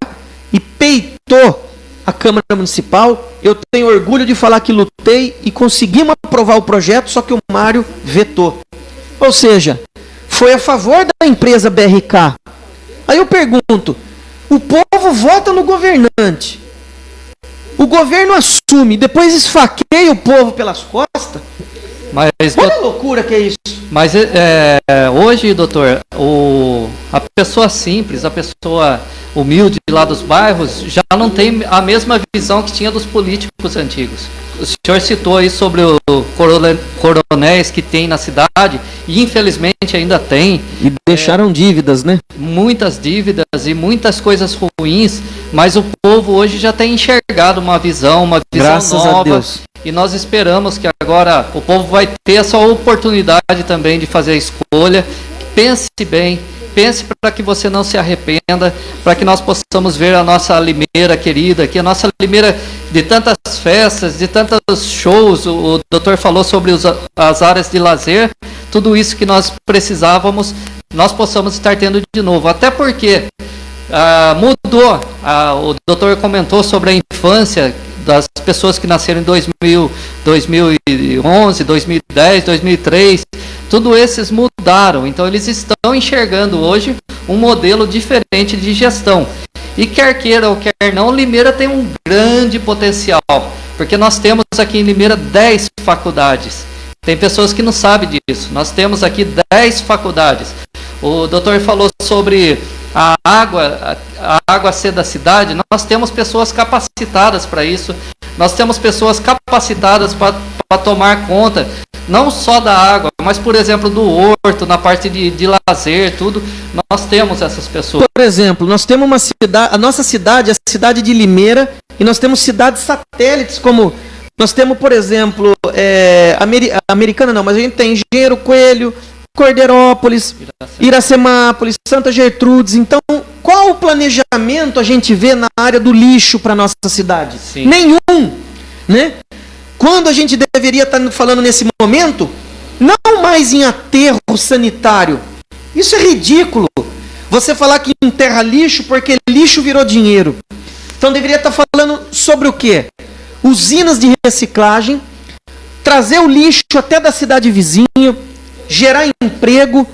e peitou a Câmara Municipal. Eu tenho orgulho de falar que lutei e conseguimos aprovar o projeto, só que o Mário vetou. Ou seja, foi a favor da empresa BRK. Aí eu pergunto, o povo vota no governante, o governo assume, depois esfaqueia o povo pelas costas. Mas, Olha a loucura que é isso. Mas hoje, doutor, a pessoa simples, a pessoa humilde lá dos bairros, já não tem a mesma visão que tinha dos políticos antigos. O senhor citou aí sobre o coronéis que tem na cidade, e infelizmente ainda tem. E deixaram dívidas, né? Muitas dívidas e muitas coisas ruins, mas o povo hoje já tem enxergado uma visão Graças nova. a Deus. E nós esperamos que agora o povo vai ter essa oportunidade também de fazer a escolha. Pense bem, pense para que você não se arrependa, para que nós possamos ver a nossa Limeira querida, que a nossa Limeira de tantas festas, de tantos shows, o doutor falou sobre as áreas de lazer, tudo isso que nós precisávamos, nós possamos estar tendo de novo. Até porque mudou, o doutor comentou sobre a infância das pessoas que nasceram em 2000, 2011, 2010, 2003, tudo esses mudaram, então eles estão enxergando hoje um modelo diferente de gestão. E quer queira ou quer não, Limeira tem um grande potencial, porque nós temos aqui em Limeira 10 faculdades. Tem pessoas que não sabem disso, nós temos aqui 10 faculdades. O doutor falou sobre a água ser da cidade, nós temos pessoas capacitadas para isso, nós temos pessoas capacitadas para tomar conta, não só da água, mas, por exemplo, do horto, na parte de lazer, tudo, nós temos essas pessoas. Por exemplo, nós temos uma cidade, a nossa cidade, a cidade de Limeira, e nós temos cidades satélites, como nós temos, por exemplo, Americana não, mas a gente tem Engenheiro Coelho, Cordeirópolis, Iracemápolis, Santa Gertrudes. Então, qual o planejamento a gente vê na área do lixo para nossa cidade? Sim. Nenhum, né? Quando a gente deveria estar falando nesse momento, não mais em aterro sanitário. Isso é ridículo. Você falar que enterra lixo porque lixo virou dinheiro. Então deveria estar falando sobre o quê? Usinas de reciclagem, trazer o lixo até da cidade vizinha, gerar emprego,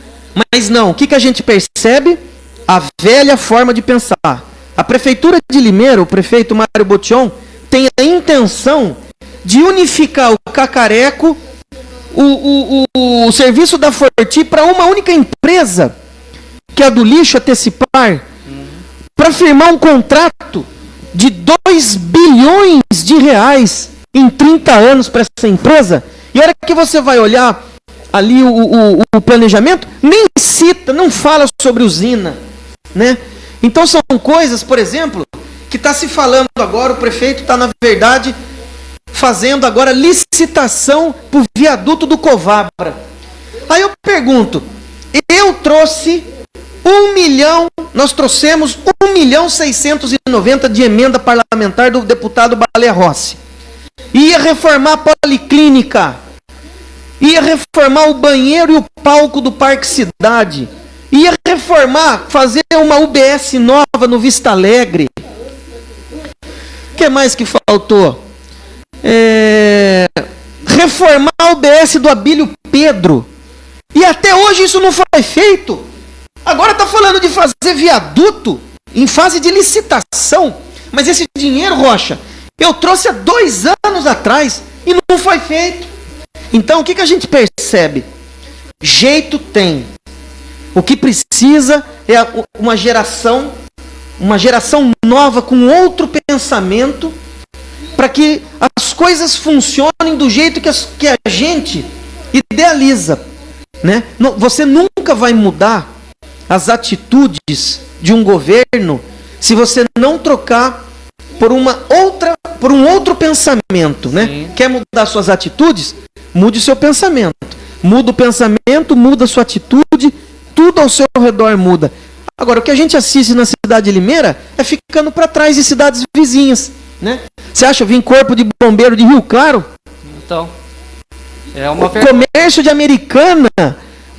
mas não. O que a gente percebe? A velha forma de pensar. A Prefeitura de Limeira, o prefeito Mário Botion, tem a intenção de unificar o Cacareco, o serviço da Forti para uma única empresa, que é a do lixo, a Tecipar, para firmar um contrato de 2 bilhões de reais em 30 anos para essa empresa. E a hora que você vai olhar ali o planejamento, nem cita, não fala sobre usina, né? Então são coisas, por exemplo, que está se falando agora, o prefeito está, na verdade, fazendo agora licitação para o viaduto do Covabra. Aí eu pergunto, Eu trouxe nós trouxemos 1.690.000 de emenda parlamentar do deputado Baleia Rossi. Ia reformar a policlínica, ia reformar o banheiro e o palco do Parque Cidade, ia reformar, fazer uma UBS nova no Vista Alegre. O que mais que faltou? Reformar a UBS do Abílio Pedro. E até hoje isso não foi feito. Agora está falando de fazer viaduto em fase de licitação. Mas esse dinheiro, Rocha, eu trouxe há 2 anos atrás e não foi feito. Então o que a gente percebe? Jeito tem. O que precisa é uma geração nova com outro pensamento, para que as coisas funcionem do jeito que a gente idealiza, né? Você nunca vai mudar as atitudes de um governo se você não trocar por um outro pensamento, né? Quer mudar suas atitudes? Mude o seu pensamento. Muda o pensamento, muda a sua atitude, tudo ao seu redor muda. Agora, o que a gente assiste na cidade de Limeira é ficando para trás de cidades vizinhas, né? Você acha vir corpo de bombeiro de Rio Claro? Então, é uma o comércio de Americana,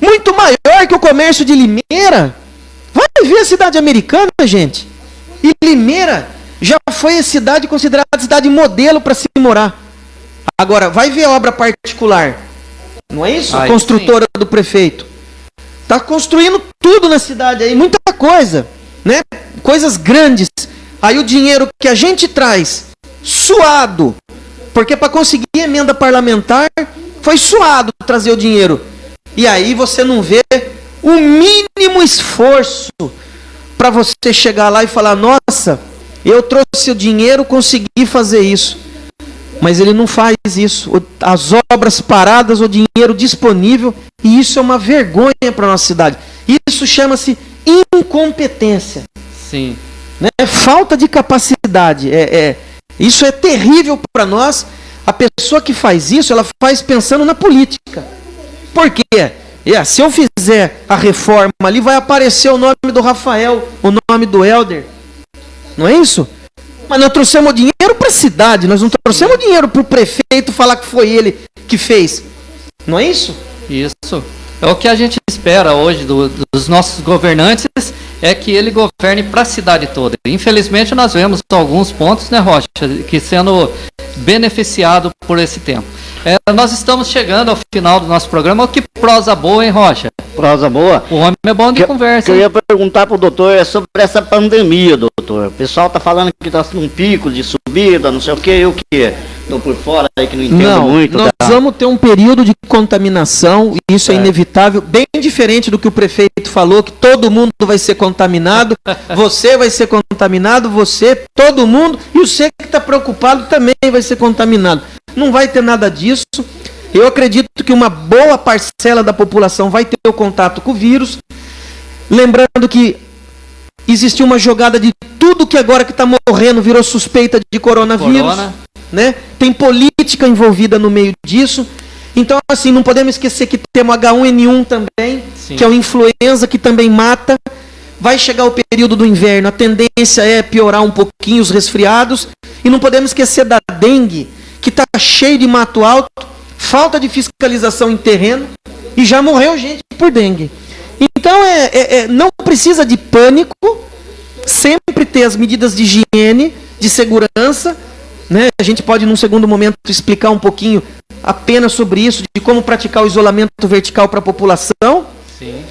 muito maior que o comércio de Limeira. Vai ver a cidade americana, gente. E Limeira já foi a cidade considerada cidade modelo para se morar. Agora, vai ver a obra particular. Não é isso? A construtora do prefeito. Está construindo tudo na cidade aí, muita coisa, né? Coisas grandes. Aí o dinheiro que a gente traz, suado, porque para conseguir emenda parlamentar, foi suado trazer o dinheiro. E aí você não vê o mínimo esforço para você chegar lá e falar, nossa, eu trouxe o dinheiro, consegui fazer isso. Mas ele não faz isso. As obras paradas, o dinheiro disponível, e isso é uma vergonha para a nossa cidade. Isso chama-se incompetência. Sim. Né? Falta de capacidade. Isso é terrível para nós. A pessoa que faz isso, ela faz pensando na política. Por quê? Se eu fizer a reforma ali, vai aparecer o nome do Rafael, o nome do Helder. Não é isso? Mas nós trouxemos dinheiro para a cidade, nós não trouxemos dinheiro para o prefeito falar que foi ele que fez. Não é isso? Isso. É o que a gente espera hoje dos nossos governantes, é que ele governe para a cidade toda. Infelizmente nós vemos alguns pontos, né, Rocha, que sendo beneficiado por esse tempo. Nós estamos chegando ao final do nosso programa. Que prosa boa, hein, Rocha? Prosa boa. O homem é bom de conversa. Eu ia perguntar para o doutor sobre essa pandemia, doutor. O pessoal está falando que está num pico de subida, não sei o que, eu que estou por fora aí, que não entendo muito. Nós vamos ter um período de contaminação, e isso é inevitável, bem diferente do que o prefeito falou, que todo mundo vai ser contaminado, você vai ser contaminado, todo mundo, e você que está preocupado também vai ser contaminado. Não vai ter nada disso. Eu acredito que uma boa parcela da população vai ter o contato com o vírus. Lembrando que existiu uma jogada de tudo que agora que está morrendo virou suspeita de coronavírus. Né? Tem política envolvida no meio disso. Então, assim, não podemos esquecer que temos H1N1 também, sim, que é uma influenza que também mata. Vai chegar o período do inverno, a tendência é piorar um pouquinho os resfriados. E não podemos esquecer da dengue, que está cheio de mato alto, falta de fiscalização em terreno, e já morreu gente por dengue. Então, não precisa de pânico, sempre ter as medidas de higiene, de segurança, né? A gente pode, num segundo momento, explicar um pouquinho apenas sobre isso, de como praticar o isolamento vertical para a população. Sim.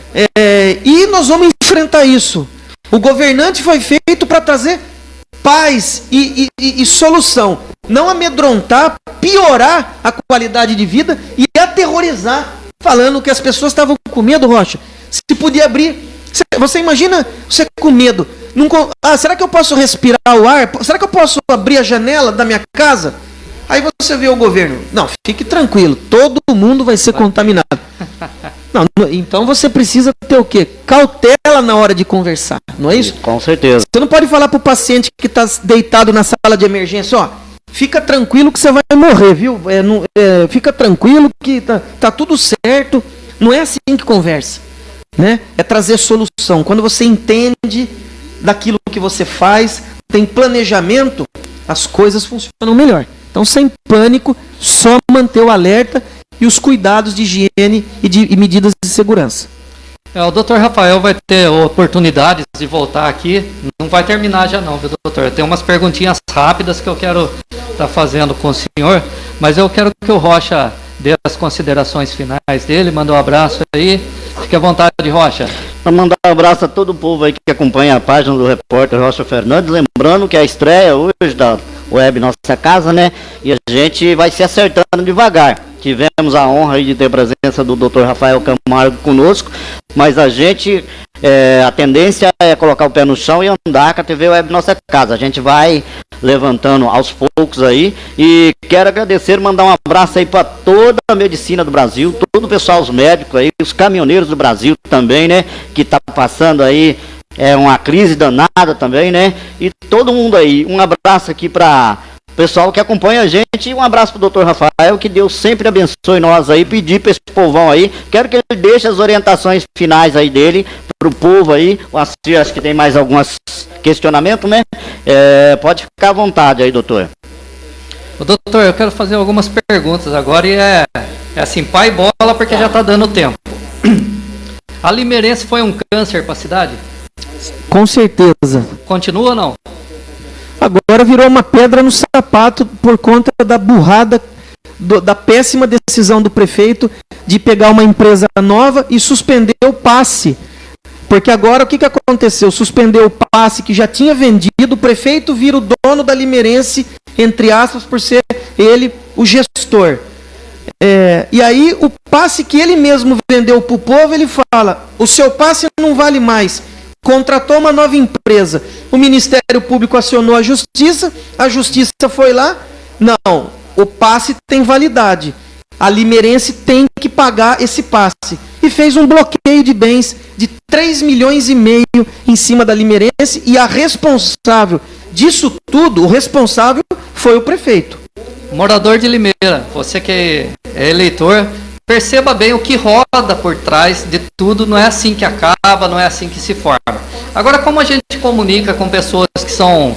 E nós vamos enfrentar isso. O governante foi feito para trazer paz e solução. Não amedrontar, piorar a qualidade de vida e aterrorizar, falando que as pessoas estavam com medo, Rocha. Se podia abrir... Você imagina você com medo. Será que eu posso respirar o ar? Será que eu posso abrir a janela da minha casa? Aí você vê o governo. Não, fique tranquilo. Todo mundo vai ser contaminado. Não, então você precisa ter o quê? Cautela na hora de conversar. Não é isso? Com certeza. Você não pode falar para o paciente que está deitado na sala de emergência, ó, fica tranquilo que você vai morrer, viu? Fica tranquilo que tá tudo certo. Não é assim que conversa. né? É trazer solução. Quando você entende daquilo que você faz, tem planejamento, as coisas funcionam melhor. Então, sem pânico, só manter o alerta e os cuidados de higiene e medidas de segurança. O doutor Rafael vai ter oportunidades de voltar aqui. Não vai terminar já não, viu, doutor? Tem umas perguntinhas rápidas que eu quero estar fazendo com o senhor, mas eu quero que o Rocha dê as considerações finais dele, manda um abraço aí. Fique à vontade, Rocha. Para mandar um abraço a todo o povo aí que acompanha a página do repórter Rocha Fernandes, lembrando que é a estreia hoje da Web Nossa Casa, né? E a gente vai se acertando devagar. Tivemos a honra aí de ter a presença do Dr. Rafael Camargo conosco, mas a gente, a tendência é colocar o pé no chão e andar com a TV Web Nossa Casa. A gente vai levantando aos poucos aí, e quero agradecer, mandar um abraço aí para toda a medicina do Brasil, todo o pessoal, os médicos aí, os caminhoneiros do Brasil também, né, que tá passando aí uma crise danada também, né, e todo mundo aí. Um abraço aqui para pessoal que acompanha a gente, e um abraço pro Dr. Rafael, que Deus sempre abençoe nós aí, pedir para esse povão aí, quero que ele deixe as orientações finais aí dele, pro povo aí. O Assir, acho que tem mais alguns questionamentos, né? Pode ficar à vontade aí, doutor. Doutor, eu quero fazer algumas perguntas agora, e é assim, pai bola, porque já está dando tempo. A Limeirense foi um câncer para a cidade? Com certeza. Continua ou não? Agora virou uma pedra no sapato por conta da burrada, da péssima decisão do prefeito de pegar uma empresa nova e suspender o passe. Porque agora o que aconteceu? Suspendeu o passe que já tinha vendido, o prefeito vira o dono da Limeirense, entre aspas, por ser ele o gestor. E aí o passe que ele mesmo vendeu para o povo, ele fala, o seu passe não vale mais. Contratou uma nova empresa, o Ministério Público acionou a Justiça foi lá, não, o passe tem validade, a Limeirense tem que pagar esse passe, e fez um bloqueio de bens de 3,5 milhões em cima da Limeirense, e a responsável disso tudo, o responsável foi o prefeito. Morador de Limeira, você que é eleitor, perceba bem o que roda por trás de tudo, não é assim que acaba, não é assim que se forma. Agora, como a gente comunica com pessoas que são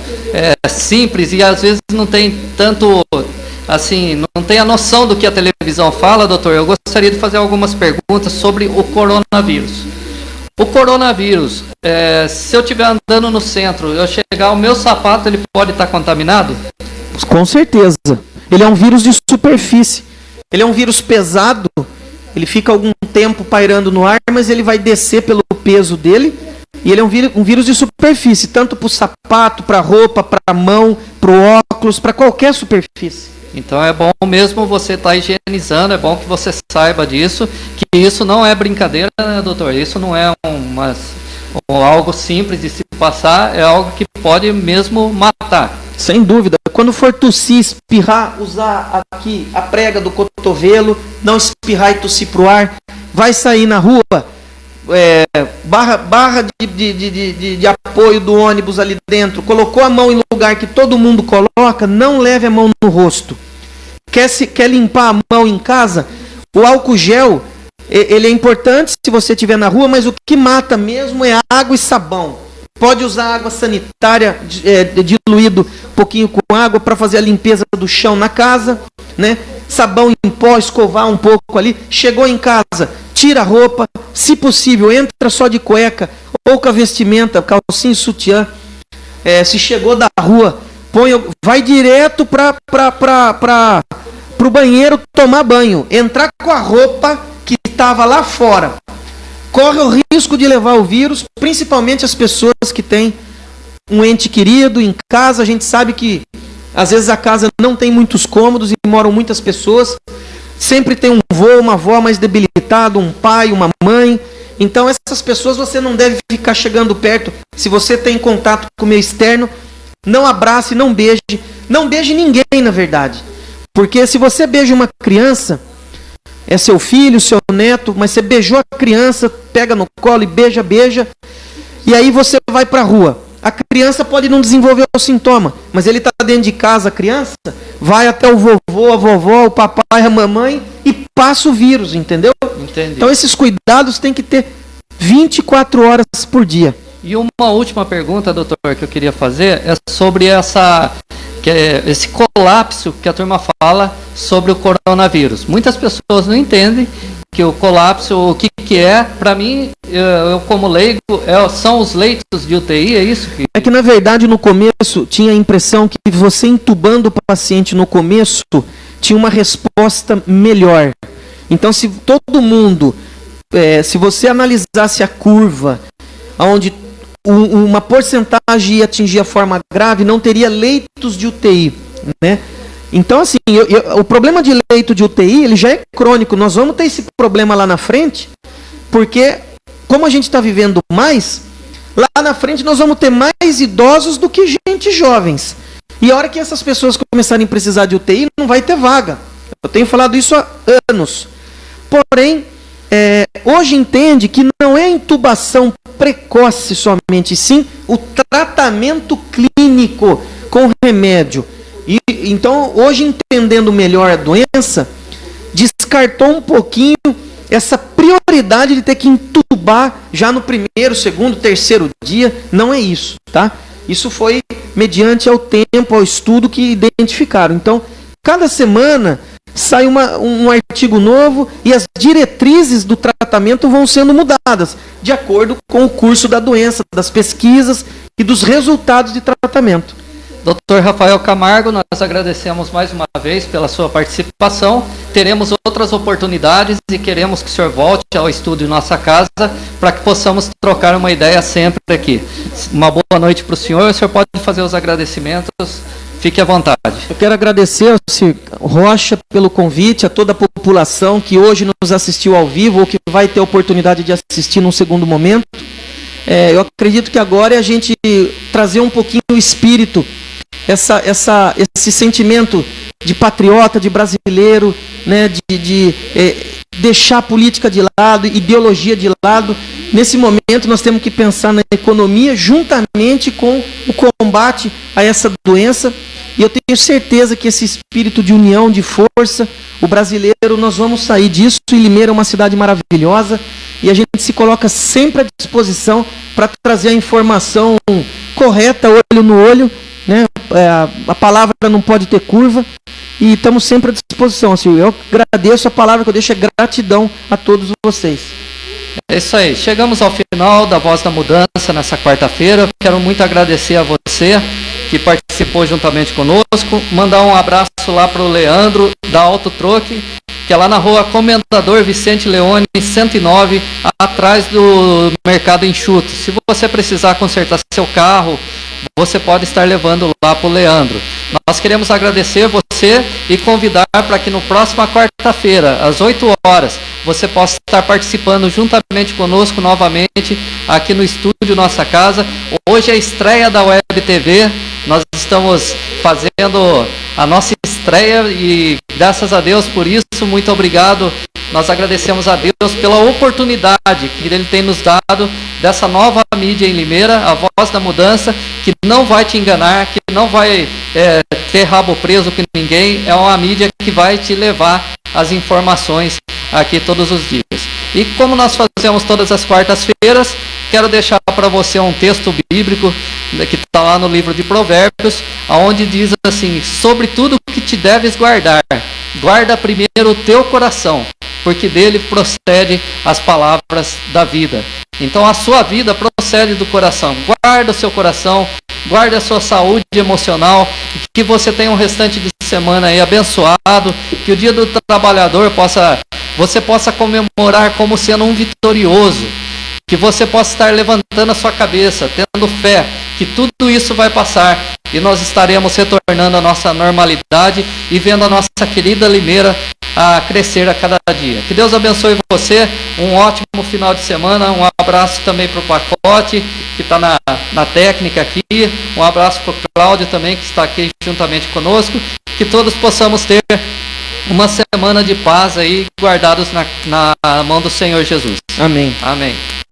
simples e às vezes não tem tanto, assim, não tem a noção do que a televisão fala, doutor, eu gostaria de fazer algumas perguntas sobre o coronavírus. O coronavírus, se eu estiver andando no centro, eu chegar, o meu sapato, ele pode estar contaminado? Com certeza. Ele é um vírus de superfície. Ele é um vírus pesado, ele fica algum tempo pairando no ar, mas ele vai descer pelo peso dele, e ele é um vírus de superfície, tanto para o sapato, para a roupa, para a mão, para o óculos, para qualquer superfície. Então é bom mesmo você estar higienizando, é bom que você saiba disso, que isso não é brincadeira, né, doutor? Isso não é algo simples de se passar, é algo que pode mesmo matar. Sem dúvida. Quando for tossir, espirrar, usar aqui a prega do cotovelo, não espirrar e tossir para o ar. Vai sair na rua, barra de apoio do ônibus ali dentro, colocou a mão em lugar que todo mundo coloca, não leve a mão no rosto. Quer limpar a mão em casa? O álcool gel, ele é importante se você estiver na rua, mas o que mata mesmo é água e sabão. Pode usar água sanitária diluído um pouquinho com água para fazer a limpeza do chão na casa, né? Sabão em pó, escovar um pouco ali. Chegou em casa, tira a roupa, se possível, entra só de cueca ou com a vestimenta, calcinha e sutiã. Se chegou da rua, vai direto para o banheiro tomar banho. Entrar com a roupa que estava lá fora. Corre o risco de levar o vírus, principalmente as pessoas que têm um ente querido em casa. A gente sabe que às vezes a casa não tem muitos cômodos e moram muitas pessoas. Sempre tem um vô, uma avó mais debilitado, um pai, uma mãe. Então essas pessoas você não deve ficar chegando perto. Se você tem contato com o meio externo, não abrace, não beije. Não beije ninguém, na verdade. Porque se você beija uma criança, é seu filho, seu neto, mas você beijou a criança, pega no colo e beija, e aí você vai para a rua. A criança pode não desenvolver o sintoma, mas ele está dentro de casa, a criança, vai até o vovô, a vovó, o papai, a mamãe e passa o vírus, entendeu? Entendi. Então esses cuidados tem que ter 24 horas por dia. E uma última pergunta, doutor, que eu queria fazer é sobre esse colapso que a turma fala sobre o coronavírus. Muitas pessoas não entendem que o colapso, o que é. Para mim, eu como leigo, são os leitos de UTI, é isso? É que, na verdade, no começo, tinha a impressão que você entubando o paciente no começo, tinha uma resposta melhor. Então, se todo mundo, se você analisasse a curva, onde uma porcentagem ia atingir a forma grave, não teria leitos de UTI, né? Então, assim, o problema de leito de UTI, ele já é crônico. Nós vamos ter esse problema lá na frente, porque, como a gente está vivendo mais, lá na frente nós vamos ter mais idosos do que gente jovens. E a hora que essas pessoas começarem a precisar de UTI, não vai ter vaga. Eu tenho falado isso há anos. Porém, hoje entende que não é a intubação precoce somente, sim o tratamento clínico com remédio. E então, hoje, entendendo melhor a doença, descartou um pouquinho essa prioridade de ter que entubar já no primeiro, segundo, terceiro dia. Não é isso, tá? Isso foi mediante ao tempo, ao estudo que identificaram. Então, cada semana sai um artigo novo e as diretrizes do tratamento vão sendo mudadas, de acordo com o curso da doença, das pesquisas e dos resultados de tratamento. Dr. Rafael Camargo, nós agradecemos mais uma vez pela sua participação. Teremos outras oportunidades e queremos que o senhor volte ao estúdio em nossa casa para que possamos trocar uma ideia sempre aqui. Uma boa noite para o senhor pode fazer os agradecimentos, fique à vontade. Eu quero agradecer ao Sr. Rocha pelo convite, a toda a população que hoje nos assistiu ao vivo ou que vai ter a oportunidade de assistir num segundo momento. Eu acredito que agora é a gente trazer um pouquinho o espírito, esse sentimento de patriota, de brasileiro, né, de deixar a política de lado, ideologia de lado. Nesse momento nós temos que pensar na economia juntamente com o combate a essa doença. E eu tenho certeza que esse espírito de união, de força, o brasileiro, nós vamos sair disso. E Limeira é uma cidade maravilhosa e a gente se coloca sempre à disposição para trazer a informação correta, olho no olho, né? A palavra não pode ter curva e estamos sempre à disposição. Assim, eu agradeço, a palavra que eu deixo é gratidão a todos vocês. É isso aí, chegamos ao final da Voz da Mudança nessa quarta-feira. Quero muito agradecer a você que participou juntamente conosco, mandar um abraço lá para o Leandro da Auto Troque, que é lá na rua Comendador Vicente Leone, 109, atrás do Mercado Enxuto. Se você precisar consertar seu carro, você pode estar levando lá para o Leandro. Nós queremos agradecer você e convidar para que no próxima quarta-feira, às 8 horas, você possa estar participando juntamente conosco novamente aqui no estúdio Nossa Casa. Hoje é a estreia da Web TV. Nós estamos fazendo a nossa estreia e graças a Deus por isso, muito obrigado. Nós agradecemos a Deus pela oportunidade que Ele tem nos dado dessa nova mídia em Limeira, a Voz da Mudança, que não vai te enganar, que não vai ter rabo preso com ninguém. É uma mídia que vai te levar as informações aqui todos os dias. E como nós fazemos todas as quartas-feiras, quero deixar para você um texto bíblico que está lá no livro de Provérbios, onde diz assim: sobre tudo que te deves guardar, guarda primeiro o teu coração, porque dele procede as palavras da vida. Então a sua vida procede do coração. Guarda o seu coração, guarde a sua saúde emocional, que você tenha um restante de semana aí abençoado, que o dia do trabalhador você possa comemorar como sendo um vitorioso, que você possa estar levantando a sua cabeça, tendo fé, que tudo isso vai passar e nós estaremos retornando à nossa normalidade e vendo a nossa querida Limeira a crescer a cada dia. Que Deus abençoe você, um ótimo final de semana, um abraço também para o Pacote, que está na técnica aqui, um abraço para o Cláudio também, que está aqui juntamente conosco, que todos possamos ter uma semana de paz aí, guardados na mão do Senhor Jesus. Amém. Amém.